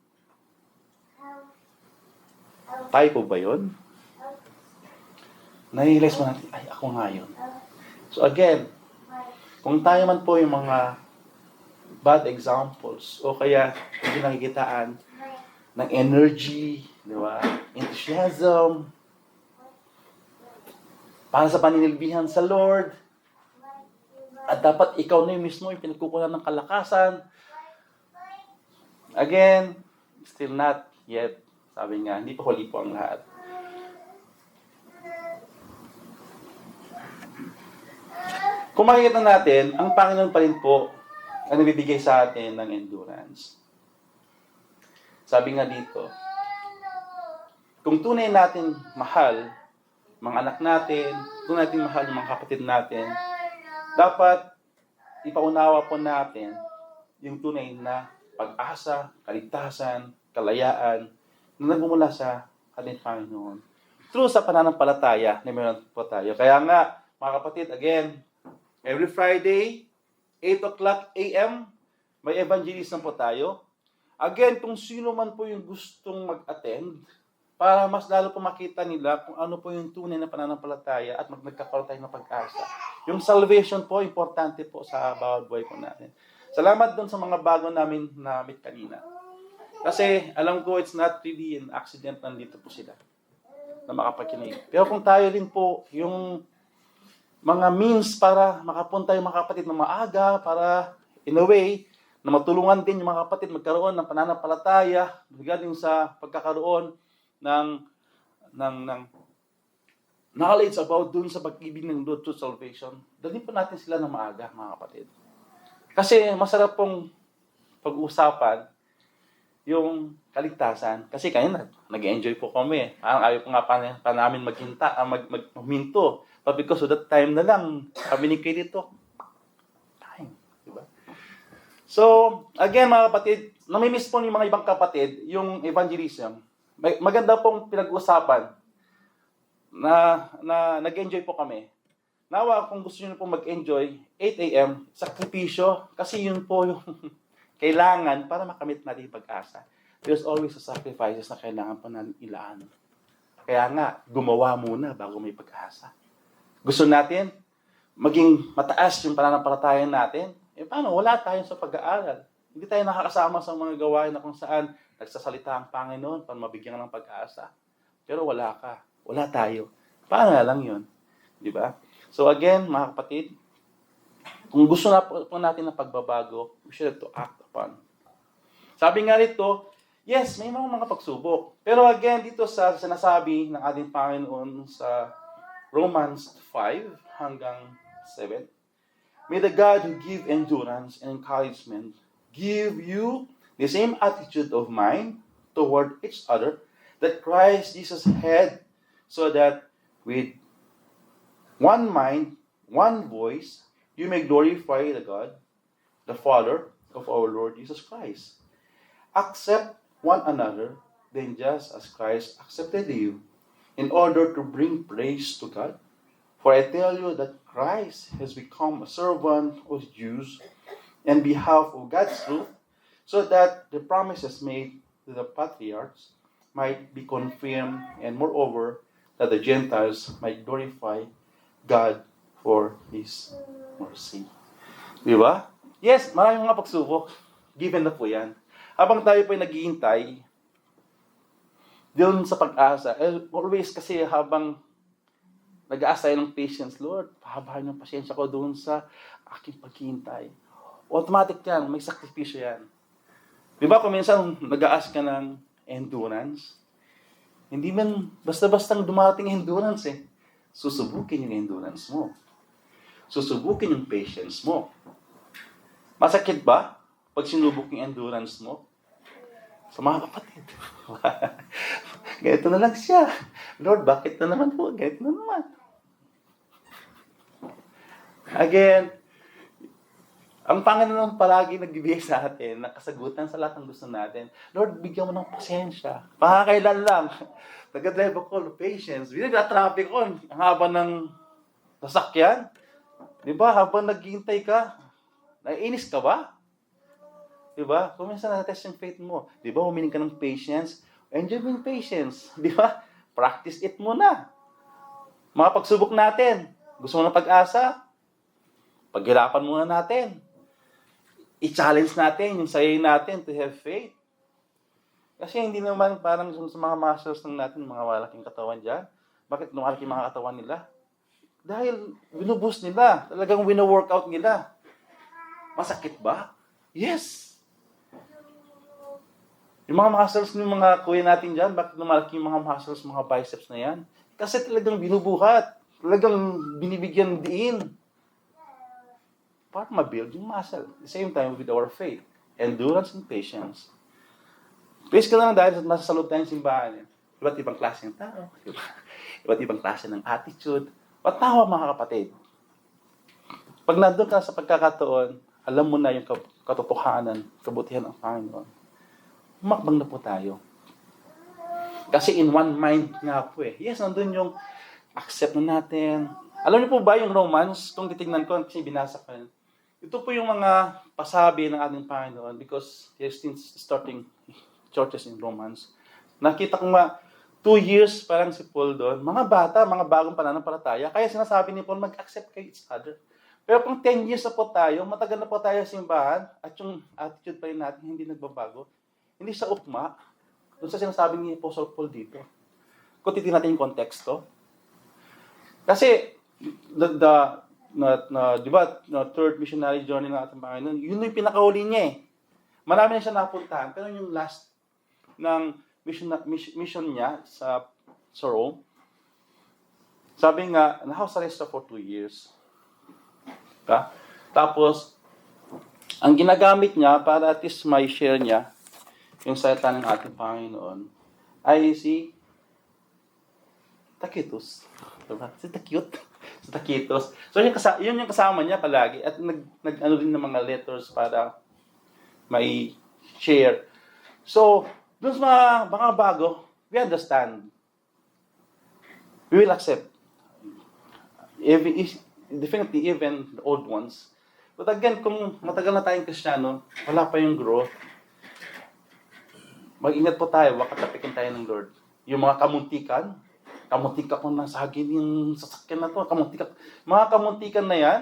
Tayo po ba yun? Na-realize mo natin, ay, ako nga yun. So again, kung tayo man po yung mga bad examples o kaya hindi nakikitaan ng energy, di ba? Enthusiasm, para sa paninilbihan sa Lord, at dapat ikaw na yung mismo yung pinagkukunan ng kalakasan. Again, still not yet. Sabi nga, hindi pa huli po ang lahat. Kung makikita natin, ang Panginoon pa rin po ang nabibigay sa atin ng endurance. Sabi nga dito, kung tunay natin mahal mga anak natin, tunay natin mahal yung mga kapatid natin, dapat ipaunawa po natin yung tunay na pag-asa, kaligtasan, kalayaan na nagmumula sa ating Panginoon. True sa pananampalataya na meron po tayo. Kaya nga, mga kapatid, again, every Friday, 8 o'clock a.m., may evangelism po tayo. Again, kung sino man po yung gustong mag-attend, para mas lalo po makita nila kung ano po yung tunay na pananampalataya at nagkakaroon tayo ng pag-asa. Yung salvation po, importante po sa bawat buhay po natin. Salamat doon sa mga bago namin na meet kanina. Kasi alam ko it's not really an accident na nandito po sila na makapakinig. Pero kung tayo rin po yung mga means para makapunta yung mga kapatid na maaga, para in a way, na matulungan din yung mga kapatid magkaroon ng pananampalataya regarding sa pagkakaroon ng knowledge about dun sa pag-ibig ng Lord to salvation. Dalhin po natin sila ng maaga, mga kapatid. Kasi masarap pong pag-usapan yung kaligtasan. Kasi kanina, nag-enjoy po kami. Parang ayaw po nga pa namin magminto. But because of that time na lang, kami ni Kay dito. Time. Diba? So, again mga kapatid, namimiss po ng mga ibang kapatid yung evangelism. Maganda pong pinag-usapan na nag-enjoy po kami. Nawa, kung gusto nyo po mag-enjoy, 8 a.m., sakripisyo, kasi yun po yung kailangan para makamit natin yung pag-asa. There's always a sacrifices na kailangan pa natin ilaan. Kaya nga, gumawa muna bago may pag-asa. Gusto natin maging mataas yung pananampalataya natin, paano? Wala tayo sa pag-aaral. Hindi tayo nakakasama sa mga gawain na kung saan nagsasalita ang Panginoon para mabigyan ng pag-asa. Pero wala ka. Wala tayo. Paano na lang yun? Di ba? So again, mga kapatid, kung gusto na po natin ng pagbabago, we should have to act upon. Sabi nga rito, yes, may mga pagsubok. Pero again, dito sa sinasabi ng ating Panginoon sa Romans 5 hanggang 7, may the God who give endurance and encouragement give you the same attitude of mind toward each other that Christ Jesus had, so that with one mind, one voice, you may glorify the God, the Father of our Lord Jesus Christ. Accept one another, then just as Christ accepted you, in order to bring praise to God. For I tell you that Christ has become a servant of Jews in behalf of God's truth, so that the promises made to the patriarchs might be confirmed, and moreover, that the Gentiles might glorify God for His mercy. Di ba? Yes, maraming mga pagsubok. Given na po yan. Habang tayo po ay naghihintay, doon sa pag-asa, always kasi habang nag-aasa tayo ng patience, Lord, pahabahan yung pasyensya ko doon sa aking paghihintay. Automatic yan, may sakripisyo yan. Di ba kung minsan nag-aas ka ng endurance, hindi man basta-bastang dumating endurance eh. Susubukin yung endurance mo. Susubukin yung patience mo. Masakit ba pag sinubok yung endurance mo? Sa mga kapatid. Ganito na lang siya. Lord, bakit na naman po? Ganito na naman. Again, ang Panginoon palagi nagbibigay sa atin ng kasagutan sa lahat ng gusto natin. Lord, bigyan mo ng pasensya. Pakakailan lang. Nag-drive ako, patience. Binag-traffic ko. Ang haba ng sasakyan. Di ba? Habang naghihintay ka, naiinis ka ba? Di ba? Kung minsan na-test yung faith mo. Di ba? Humiling ka ng patience. Enjoy mo yung patience. Di ba? Practice it muna. Mga pagsubok natin. Gusto mo ng pag-asa? Paghirapan muna natin. I-challenge natin yung sarili natin to have faith. Kasi hindi naman parang sa mga muscles ng natin, mga malaking katawan dyan. Bakit lumalaki mga katawan nila? Dahil binuboost nila. Talagang wino-workout nila. Masakit ba? Yes. Yung mga muscles ng mga kuya natin dyan, bakit lumalaki yung mga muscles, mga biceps na yan? Kasi talagang binubuhat. Talagang binibigyan diin. Para ma-build yung muscle. At the same time with our faith, endurance and patience. Praise ka lang dahil nasa sa loob tayong simbahan. Iba't ibang klase ng tao. Iba't ibang klase ng attitude. Patawa mga kapatid. Pag nandun ka sa pagkakataon, alam mo na yung katotohanan, kabutihan ng Panginoon. Humakbang na po tayo. Kasi in one mind nga po eh. Yes, nandun yung accept na natin. Alam niyo po ba yung Romans, kung titignan ko, kasi binasa ko yun, ito po yung mga pasabi ng ating Panginoon because he's starting churches in Romans. Nakita ko nga, 2 years parang si Paul doon, mga bata, mga bagong pananampalataya, kaya sinasabi ni Paul, mag-accept kay each other. Pero kung 10 years na po tayo, matagal na po tayo sa simbahan, at yung attitude pa rin natin hindi nagbabago, hindi sa ukma, doon sa sinasabi ni Apostle Paul dito. Kung titignan natin yung konteksto. Kasi, di ba, third missionary journey ng ating Panginoon, yun yung pinakauli niya eh. Marami na siya napuntahan, pero yung last ng mission niya sa Rome, sabi nga, na-house arrest for 2 years. Okay? Tapos, ang ginagamit niya para at least may share niya yung salita ng ating Panginoon ay si Tacitus. Diba? Si Tacitus. So, yun yung kasama niya palagi. At nag-ano din ng mga letters para may share. So, dun sa mga bago, we understand. We will accept. Definitely, even the old ones. But again, kung matagal na tayong Kristiyano, wala pa yung growth, mag-ingat po tayo, baka tapikin tayo ng Lord. Yung mga kamuntikan ko na sagin yung sasakyan na to, mga kamuntikan na yan,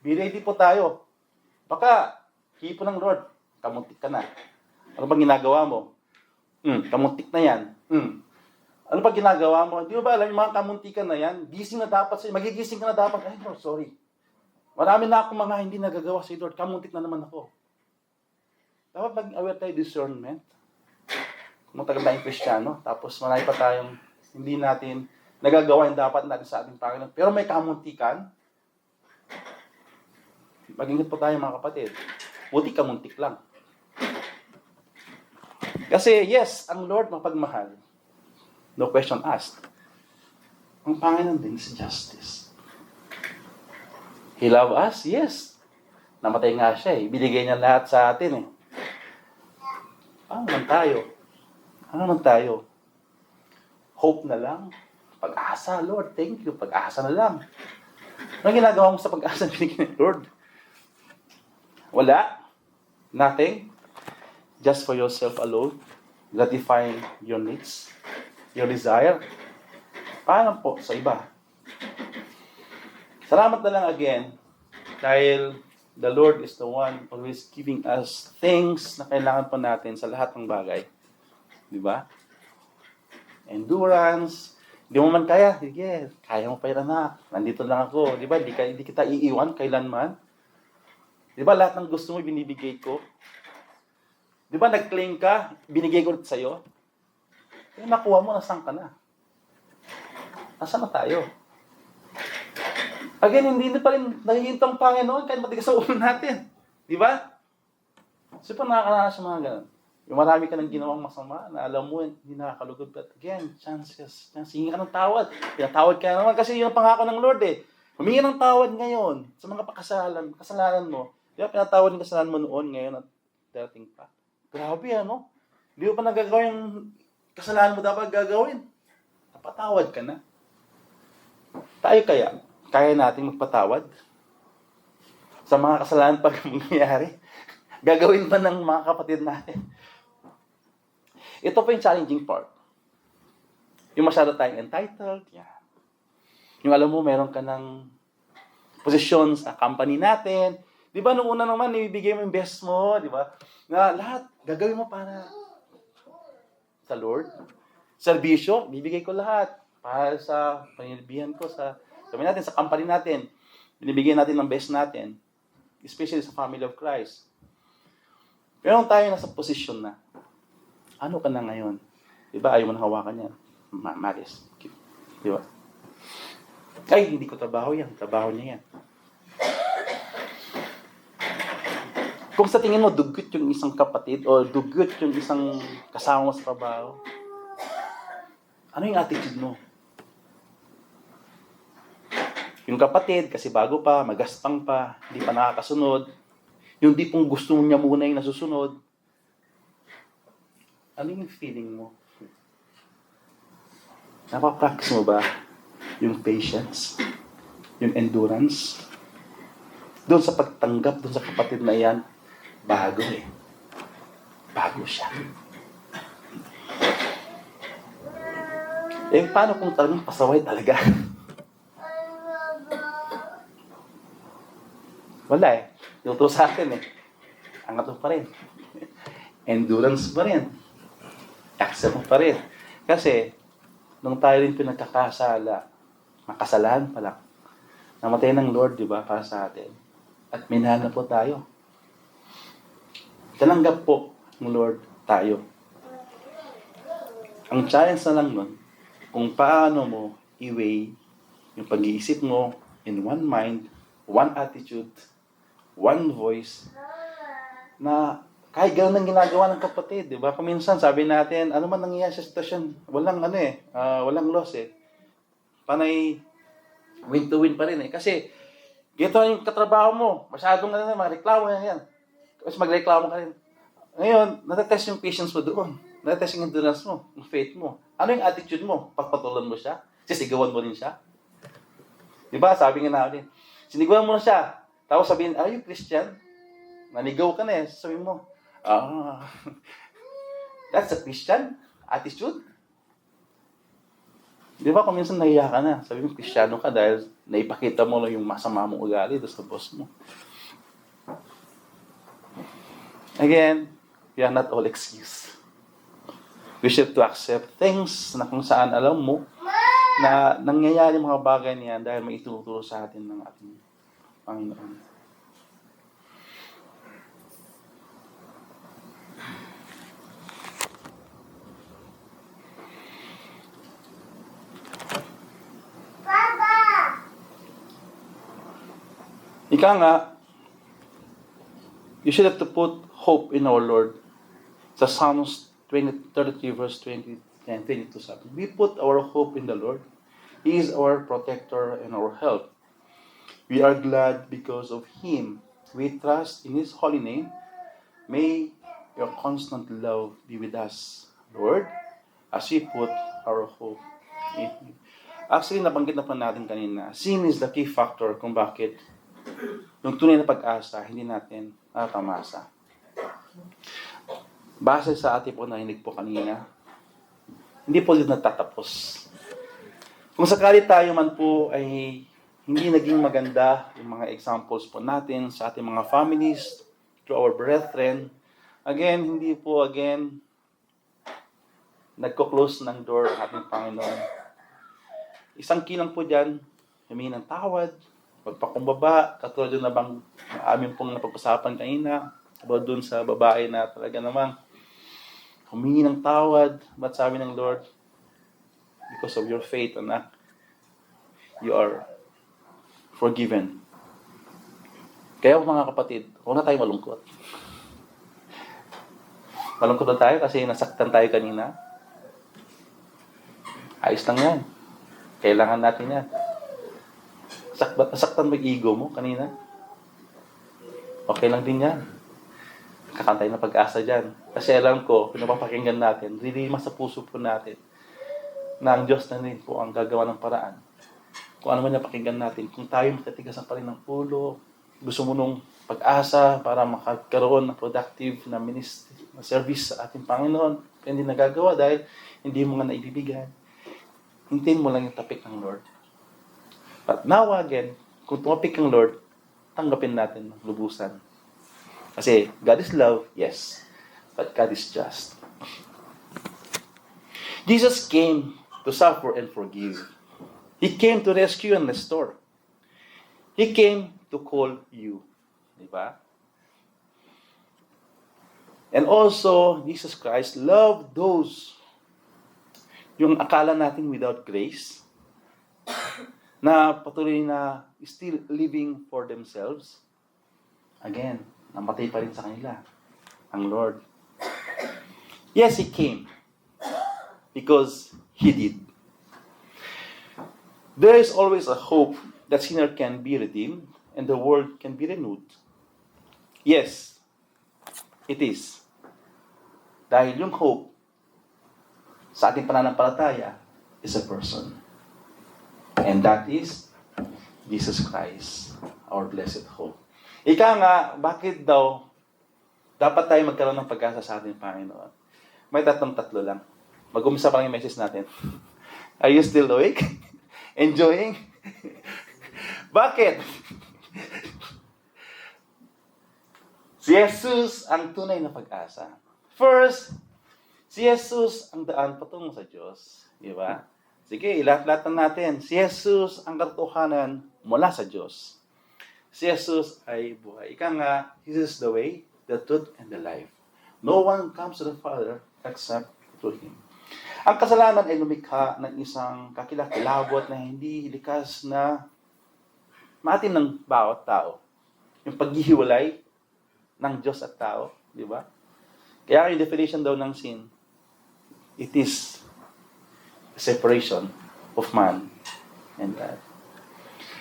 be ready po tayo. Baka, hipo ng Lord, kamuntik ka na. Ano bang ginagawa mo? Kamuntik na yan. Ano pa ginagawa mo? Di ba alam, yung mga kamuntikan na yan, gising na dapat sa'yo, magigising ka na dapat, ay Lord, sorry. Marami na akong mga hindi nagagawa sa'yo, Lord, kamuntik na naman ako. Dapat mag-aware tayo discernment. Kung matagal tayong Kristiyano, tapos marami pa tayong hindi natin nagagawa yung dapat natin sa ating Panginoon. Pero may kamuntikan, mag-ingat po tayo mga kapatid. Buti kamuntik lang. Kasi yes, ang Lord mapagmahal. No question asked. Ang Panginoon din is justice. He love us? Yes. Namatay nga siya eh. Binigay niya lahat sa atin eh. Ano naman tayo? Hope na lang. Pag-asa, Lord. Thank you. Pag-asa na lang. Ano ginagawa mo sa pag-asa binigay ni Lord? Wala. Nothing. Just for yourself alone. Gratifying your needs. Your desire. Paano po sa iba? Salamat na lang again dahil the Lord is the one always giving us things na kailangan pa natin sa lahat ng bagay. Di ba? Endurance. Di mo man kaya, sige, kaya mo pa yun anak. Nandito lang ako. Di ba? Di kita iiwan kailanman. Di ba? Lahat ng gusto mo, binibigay ko. Di ba? Nag-claim ka, binigay ko ulit sa'yo. Eh, nakuha mo, nasaan ka na? Nasaan na tayo? Again, hindi na pa rin nagiging ang Panginoon kahit matigas sa ulo natin. Di ba? So, pa nakakaranas sa mga ganun. Yung marami ka nang ginawang masama na alam mo, hindi nakakalugod. But again, chances. Hingi ka ng tawad. Pinatawad ka naman kasi yun ang pangako ng Lord eh. Humingi ng tawad ngayon sa mga kasalanan mo. Di ba, pinatawad yung kasalanan mo noon, ngayon at dating pa. Grabe ano? Hindi mo pa nagagawa yung kasalanan mo dapat gagawin. Napatawad ka na. Tayo kaya natin magpatawad sa mga kasalanan pag mangyayari? Gagawin ba ng mga kapatid natin? Ito pa yung challenging part. Yung masyado tayong entitled, yung alam mo, meron ka ng posisyon sa company natin. Di ba, nung una naman, ibibigay mo yung best mo, di ba? Na lahat, gagawin mo para sa Lord. Serbisyo, bibigay ko lahat. Para sa paninibihan ko, sa company natin. Binibigyan natin ng best natin. Especially sa family of Christ. Pero tayo nasa posisyon na, ano ka na ngayon? Diba, ayaw mo na hawakan yan. Maris. Diba? Ay, hindi ko trabaho yan. Trabaho niya yan. Kung sa tingin mo, dugyot yung isang kapatid o dugyot yung isang kasama mo sa trabaho, ano yung attitude mo? Yung kapatid, kasi bago pa, magaspang pa, hindi pa nakakasunod, yung di pong gusto niya muna yung nasusunod, ano yung feeling mo? Napapractice mo ba yung patience? Yung endurance? Doon sa pagtanggap, doon sa kapatid na yan, bago eh. Bago siya. Eh, paano kung talagang pasaway talaga? Wala eh. Luto sa atin eh. Angat mo pa rin. Endurance pa rin. Accept mo pa rin. Kasi, nung tayo rin pinagkakasala, makasalahan pa lang, namatay ng Lord, di ba, para sa atin. At minahal na po tayo. Tananggap po ng Lord tayo. Ang challenge na lang nun, kung paano mo i-weigh yung pag-iisip mo in one mind, one attitude, one voice, na kahit gano'n ang ginagawa ng kapatid, di ba? Paminsan, sabi natin, ano man nangyayari sa sitwasyon, walang loss eh. Panay win to win pa rin eh. Kasi, gito yung katrabaho mo, masyadong reklamo yan. Tapos magreklamo ka rin. Ngayon, natetest yung patience mo doon. Natetest yung endurance mo, yung faith mo. Ano yung attitude mo? Pagpatulan mo siya? Sisigawan mo rin siya? Di ba? Sabi nga natin, sinigawan mo na siya. Tapos sabihin, are you Christian? Nanigaw ka na eh. Sabihin mo, that's a Christian attitude? Di ba kung minsan nahiya ka na, sabi mo, Kristiyano ka dahil naipakita mo lang yung masama mong ugali doon sa boss mo. Again, we are not all excuse. We should to accept things na kung saan alam mo na nangyayari mga bagay niyan dahil may ituturo sa atin ng ating Panginoon. Ika nga, you should have to put hope in our Lord. Sa Psalms 33 verse 20 and 22 sabi, we put our hope in the Lord. He is our protector and our help. We are glad because of Him. We trust in His holy name. May your constant love be with us, Lord, as we put our hope in Him. Actually, nabanggit na pa natin kanina, sin is the key factor kung bakit yung tunay na pag-asa, hindi natin natatamasa. Base sa ating po narinig po kanina, hindi po din natatapos. Kung sakali tayo man po ay hindi naging maganda yung mga examples po natin sa ating mga families, to our brethren, again, hindi po nagko-close ng door ang ating Panginoon. Isang kilang po dyan, humingi ng tawad, pagpakumbaba, katulad yung nabang amin pong napag-usapan kanina, about dun sa babae na talaga namang humingi ng tawad, but sabi ng Lord, because of your faith, anak, you are forgiven. Kaya mga kapatid, huwag na tayo malungkot. Malungkot na tayo kasi nasaktan tayo kanina. Ayos lang yan. Kailangan natin yan. Nasaktan mo yung ego mo kanina? Okay lang din yan. Kakantay na pag-asa dyan. Kasi alam ko, pinapapakinggan natin, really sa puso po natin, na ang Diyos na rin po ang gagawa ng paraan. Kung ano man yung pakinggan natin, kung tayo matatigasan pa rin ng pulo, gusto mo nung pag-asa para makakaroon ng productive na ministry, na service sa ating Panginoon, kaya hindi nagagawa dahil hindi mo nga naibibigay. Hintayin mo lang yung tapik ng Lord. But now again, kung tumapik ang Lord, tanggapin natin ng lubusan. Kasi God is love, yes, but God is just. Jesus came to suffer and forgive. He came to rescue and restore. He came to call you. Diba? And also, Jesus Christ loved those yung akala natin without grace, na patuloy na still living for themselves. Again, namatay pa rin sa kanila ang Lord. Yes, He came because He did. There is always a hope that sinner can be redeemed and the world can be renewed. Yes, it is. Dahil yung hope sa ating pananampalataya is a person. And that is Jesus Christ, our blessed hope. Ika nga, bakit daw dapat tayo magkaroon ng pag-asa sa ating Panginoon? May tatlo lang. Mag-umisa pa lang yung message natin. Are you still awake? Enjoying? Bakit? Si Jesus ang tunay na pag-asa. First, si Jesus ang daan patungo sa Diyos. Di ba? Sige, lahat-lahatan natin. Si Jesus ang katotohanan mula sa Diyos. Si Jesus ay buhay. Ika nga, Jesus is the way, the truth, and the life. No one comes to the Father except through Him. Ang kasalanan ay lumikha ng isang kakilakilabot na hindi likas na maatin ng bawat tao. Yung paghihiwalay ng Diyos at tao. Di ba? Kaya yung definition daw ng sin, it is the separation of man and God.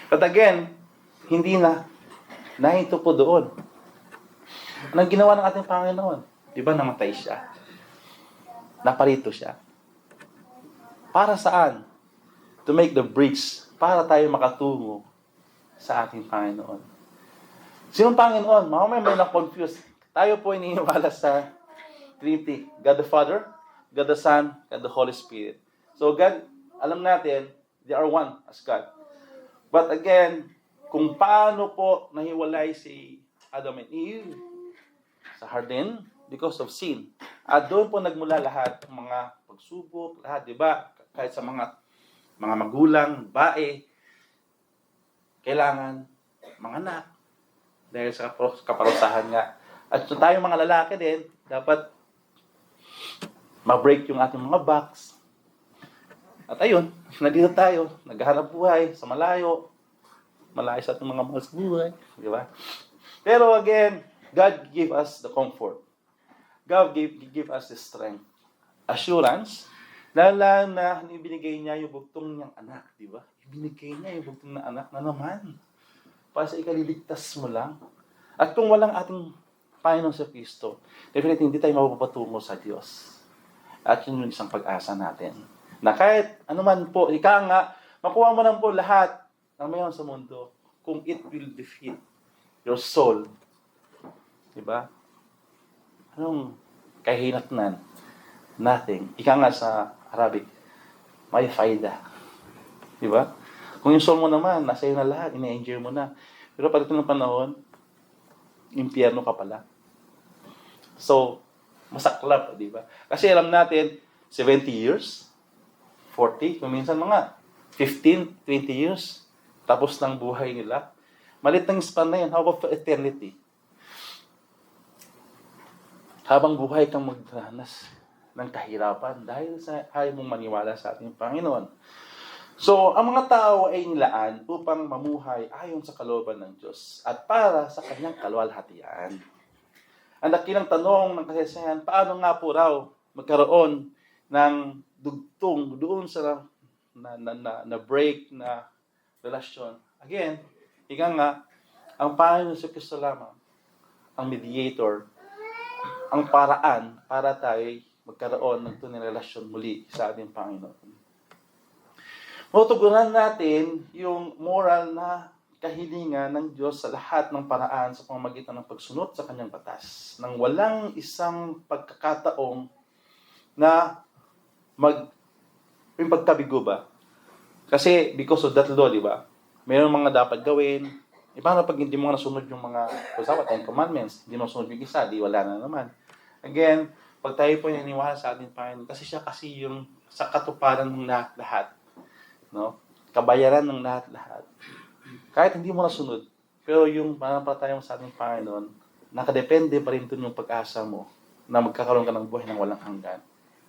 But again, hindi na nahinto po doon. Anong ginawa ng ating Panginoon? Di ba namatay siya? Naparito siya. Para saan? To make the bridge para tayo makatungo sa ating Panginoon. Sinong Panginoon? Mamaya may na-confuse. Tayo po iniiwala sa Trinity. God the Father, God the Son, God the Holy Spirit. So God, alam natin, they are one as God. But again, kung paano po nahiwalay si Adam and Eve sa garden because of sin. At doon po nagmula lahat ng mga pagsubok, lahat, di ba? Kahit sa mga magulang, bae, kailangan mga anak. Dahil sa kaparusahan nga. At so tayong mga lalaki din, dapat ma-break yung ating mga box. At ayun, nandito tayo, naghahanap buhay sa malayo sa ating mga mahal sa buhay. Di ba? Pero again, God gave us the comfort. God gave us the strength. Assurance, lalo na ibinigay niya yung bugtong niyang anak. Di ba? Ibinigay niya yung bugtong ng anak na naman. Para sa ikaliligtas mo lang. At kung walang ating Panginoon sa Kristo, definitely hindi tayo mapapatungo sa Diyos. At yun yung isang pag-asa natin. Na kahit anuman po, ika nga, makuha mo lang po lahat ng mayon sa mundo kung it will defeat your soul. Diba? Anong kahinatnan? Nothing. Ika nga sa Arabic, may faida. Diba? Kung yung soul mo naman, nasa iyo na lahat, ina-enjoy mo na. Pero pag ito ng panahon, impyerno ka pala. So, masaklap, di ba? Kasi alam natin, 70 years, 40, kung minsan mga 15, 20 years, tapos ng buhay nila. Malit ng span na yun. How about for eternity? Habang buhay kang magdanas ng kahirapan dahil sa ayaw mong maniwala sa ating Panginoon. So, ang mga tao ay nilaan upang mamuhay ayon sa kalooban ng Diyos at para sa kanyang kaluwalhatian. Ang dakilang tanong ng kasaysayan, paano nga po raw magkaroon ng dugtong doon sa break na relasyon? Again, ika nga, ang Panginoon sa Kristo lamang, ang mediator, ang paraan para tayo magkaroon ng tunay na relasyon muli sa ating Panginoon. Matutugunan natin yung moral na kahilingan ng Diyos sa lahat ng paraan sa pamamagitan ng pagsunod sa kanyang batas. Nang walang isang pagkakataong na yung pagkabigo ba? Kasi because of that law, di ba? Mayroong mga dapat gawin. Paano pag hindi mo nasunod yung mga, Ten Commandments, hindi mo nasunod yung isa, di wala na naman. Again, pag tayo po naniniwala sa ating Panginoon, kasi siya kasi yung sa katuparan ng lahat. No? Kabayaran ng lahat-lahat. Kahit hindi mo nasunod, pero yung pananampalataya mo sa ating Panginoon, nakadepende pa rin doon yung pag-asa mo na magkakaroon ka ng buhay ng walang hanggan.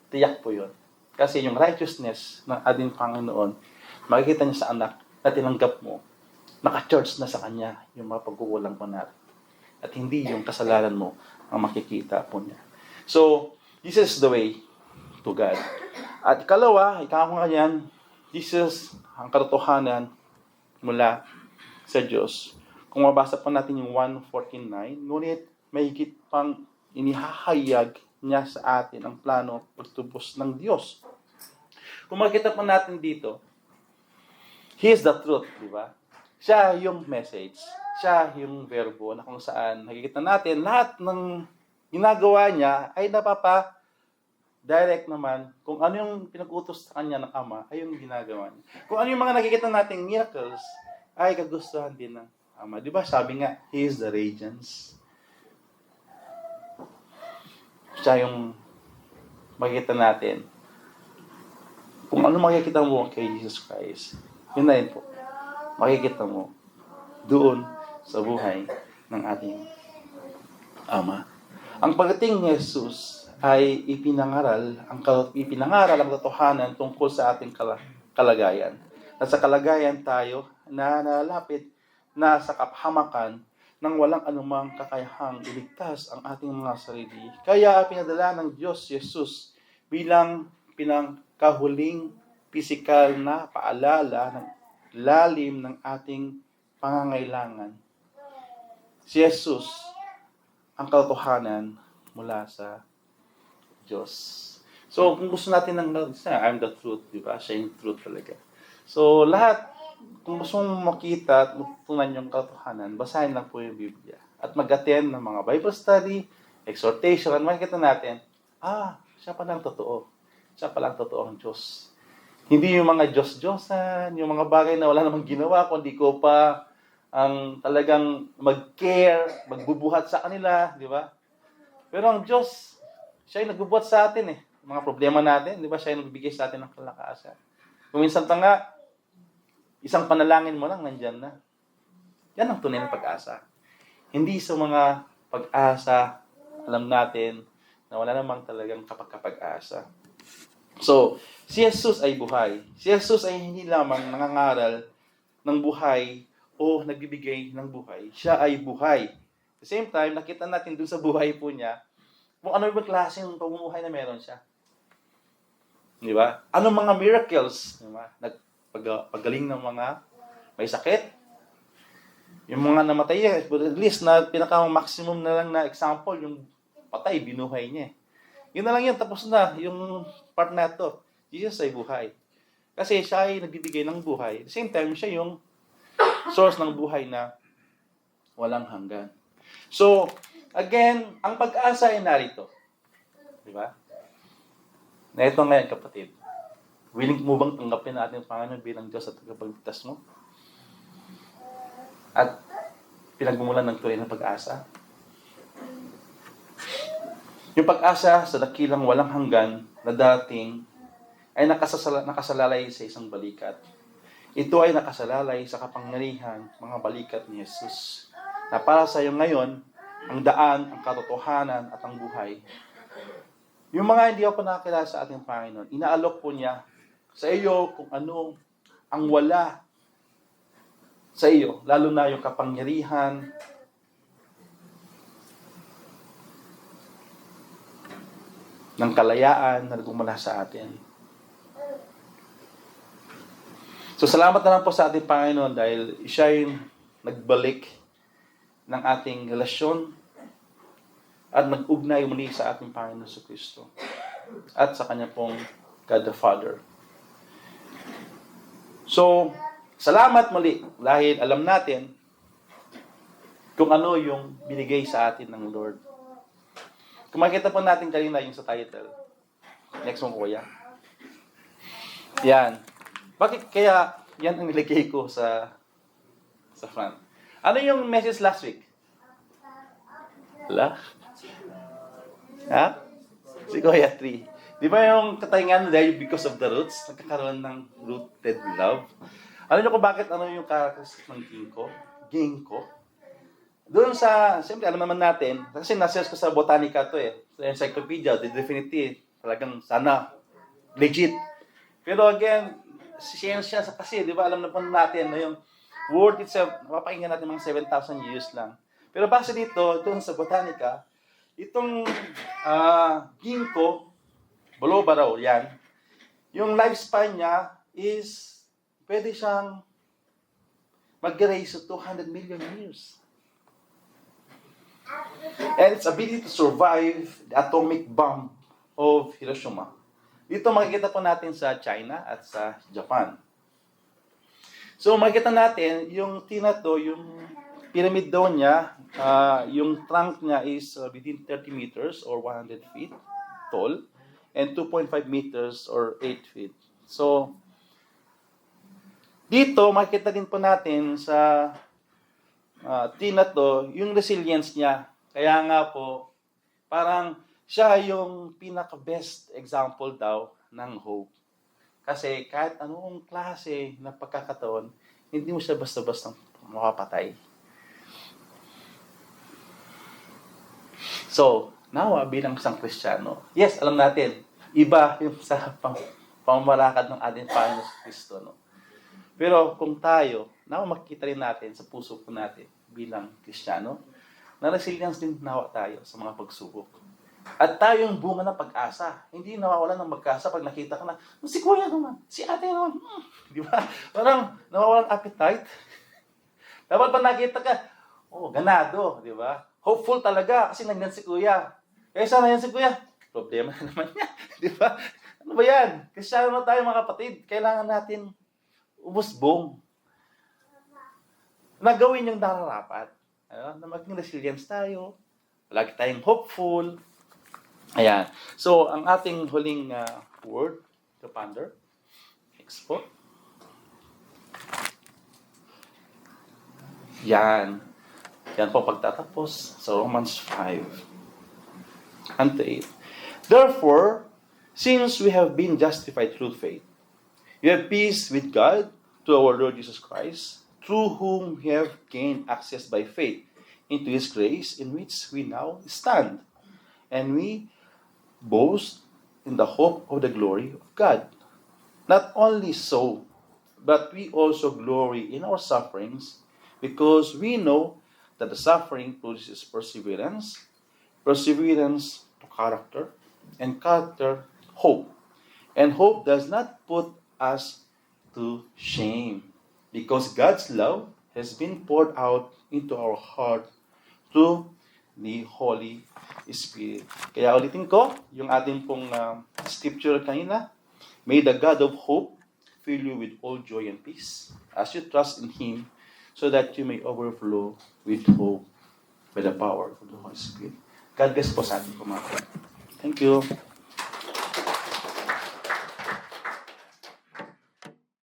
Tiyak po yun. Kasi yung righteousness ng ating Panginoon, makikita niya sa anak na tinanggap mo, naka-charge na sa kanya yung mga pagkukulang mo natin. At hindi yung kasalanan mo ang makikita po niya. So, this is the way to God. At ikalawa, ikaw nga yan, Jesus, ang katotohanan mula sa Diyos. Kung mabasa pa natin yung 1:49, ngunit may higit pang inihahayag niya sa atin ang plano pagtubos ng Diyos. Kung makita pa natin dito, He is the truth, di ba? Siya yung message. Siya yung verbo na kung saan nakikita natin lahat ng ginagawa niya ay direct naman, kung ano yung pinag-utos sa kanya ng Ama, ay yung ginagawa niya. Kung ano yung mga nakikita nating miracles, ay kagustuhan din ng Ama. Di ba sabi nga, He is the radiance. Siya yung makikita natin. Kung ano makikita mo kay Jesus Christ, yun na yun po. Makikita mo doon sa buhay ng ating Ama. Ang pagdating ni Jesus ay ipinangaral ang katotohanan tungkol sa ating kalagayan. At sa kalagayan tayo na nalapit na sa kapahamakan nang walang anumang kakayahang iligtas ang ating mga sarili. Kaya pinadala ng Diyos Jesus bilang pinangkahuling pisikal na paalala ng lalim ng ating pangangailangan. Si Jesus ang katotohanan mula sa Diyos. So, kung gusto natin I'm the truth, di ba? Siya yung truth talaga. So, lahat, kung gusto mong makita at matutunan yung katotohanan, basahin lang po yung Biblia. At mag-attend ng mga Bible study, exhortation, at makikita natin, siya palang totoo. Siya palang totoo ang Diyos. Hindi yung mga Diyos-Diyosan, yung mga bagay na wala namang ginawa, kundi ko pa ang talagang mag-care, magbubuhat sa kanila, di ba? Pero ang Diyos, siya yung nagbubuhat sa atin eh. Mga problema natin, di ba? Siya yung nagbibigay sa atin ng kalakasan. Kung minsan pa nga, isang panalangin mo lang, nandyan na. Yan ang tunay ng pag-asa. Hindi sa mga pag-asa, alam natin, na wala namang talagang kapag-asa. So, si Jesus ay buhay. Si Jesus ay hindi lamang nangangaral ng buhay o nagbibigay ng buhay. Siya ay buhay. At the same time, nakita natin dun sa buhay po niya, kung ano yung klaseng pamumuhay na meron siya. Di ba? Anong mga miracles? Di ba? Paggaling ng mga may sakit. Yung mga namatay, at least na pinaka-maximum na lang na example, yung patay, binuhay niya. Yun na lang yun, tapos na yung part na to. Jesus ay buhay. Kasi siya ay nagbibigay ng buhay. At the same time, siya yung source ng buhay na walang hanggan. So, again, ang pag-asa ay narito. Di ba? Na ito ngayon, kapatid. Willing mo bang tanggapin natin ang Panginoon bilang Diyos at tagapagligtas mo? At pinagmumulan ng tunay na pag-asa? Yung pag-asa sa dakilang walang hanggan na dating ay nakasalalay sa isang balikat. Ito ay nakasalalay sa kapangyarihan, mga balikat ni Jesus, na para sa iyo ngayon, ang daan, ang katotohanan, at ang buhay. Yung mga hindi ako nakakilala sa ating Panginoon, inaalok po niya sa iyo kung ano ang wala sa iyo, lalo na yung kapangyarihan, ng kalayaan na nagmumula sa atin. So salamat na lang po sa ating Panginoon dahil siya yung nagbalik ng ating relasyon at nag-ugnay muli sa ating Panginoon sa Kristo at sa Kanya pong God the Father. So, salamat muli dahil alam natin kung ano yung binigay sa atin ng Lord. Kung makita po natin kanina yung sa title. Next mo, kuya. Yan. Bakit kaya yan ang nilagay ko sa front? Ano yung message last week? Wala? Ha? Si Kuya 3. Di ba yung katahingan dahil because of the roots, nagkakaroon ng rooted love? Alam niyo kung bakit ano yung characteristic ng ginkgo? Doon sa, siyempre alam naman natin, kasi na-search ko sa botanica to sa encyclopedia, the definitive, talagang sana, legit. Pero again, siyensya kasi, di ba, alam na po natin na yung word itself, mapapakinggan natin mga 7,000 years lang. Pero base dito, doon sa botanica, itong ginkgo, biloba raw, yan, yung lifespan niya is, pwede siyang mag-raise to 200 million years. And its ability to survive the atomic bomb of Hiroshima. Dito makikita po natin sa China at sa Japan. So makikita natin yung tinato, yung pyramid daw niya, yung trunk niya is within 30 meters or 100 feet tall and 2.5 meters or 8 feet. So dito makikita din po natin sa tinato yung resilience niya. Kaya nga po, parang siya yung pinaka-best example daw ng hope. Kasi kahit anong klase na pagkakataon, hindi mo siya basta-basta makapatay. So, nawa bilang isang Kristiyano, yes, alam natin, iba yung sa pamamalakad ng ating Panginoon sa Kristo. No? Pero kung tayo, makikita rin natin sa puso po natin bilang Kristiyano, na resilience din nawa tayo sa mga pagsubok. At tayo yung bunga ng pag-asa. Hindi nawawalan ng pag-asa pag nakita ka na, si kuya naman, si ate naman. Di ba? Parang nawawalan appetite. Dapat pa nakita ka, ganado, di ba? Hopeful talaga kasi nandiyan si kuya. Kaya sana yan si kuya, problema na naman niya. Di ba? Ano ba yan? Kristiyano na tayo mga kapatid. Kailangan natin umusbong. Nagawin yung nararapat. Na maging resilience tayo. Lagi tayong hopeful. Ayan. So, ang ating huling word to ponder. Next po. Yan. Yan po pagtatapos sa Romans 5. Unto 8. Therefore, since we have been justified through faith, we have peace with God through our Lord Jesus Christ, through whom we have gained access by faith into His grace in which we now stand. And we boast in the hope of the glory of God. Not only so, but we also glory in our sufferings because we know that the suffering produces perseverance, perseverance to character, and character hope. And hope does not put us to shame because God's love has been poured out into our heart through the Holy Spirit. Kaya ulitin ko, yung ating pong scripture kanina, may the God of hope fill you with all joy and peace as you trust in Him so that you may overflow with hope by the power of the Holy Spirit. God bless po sa ating mga. Thank you.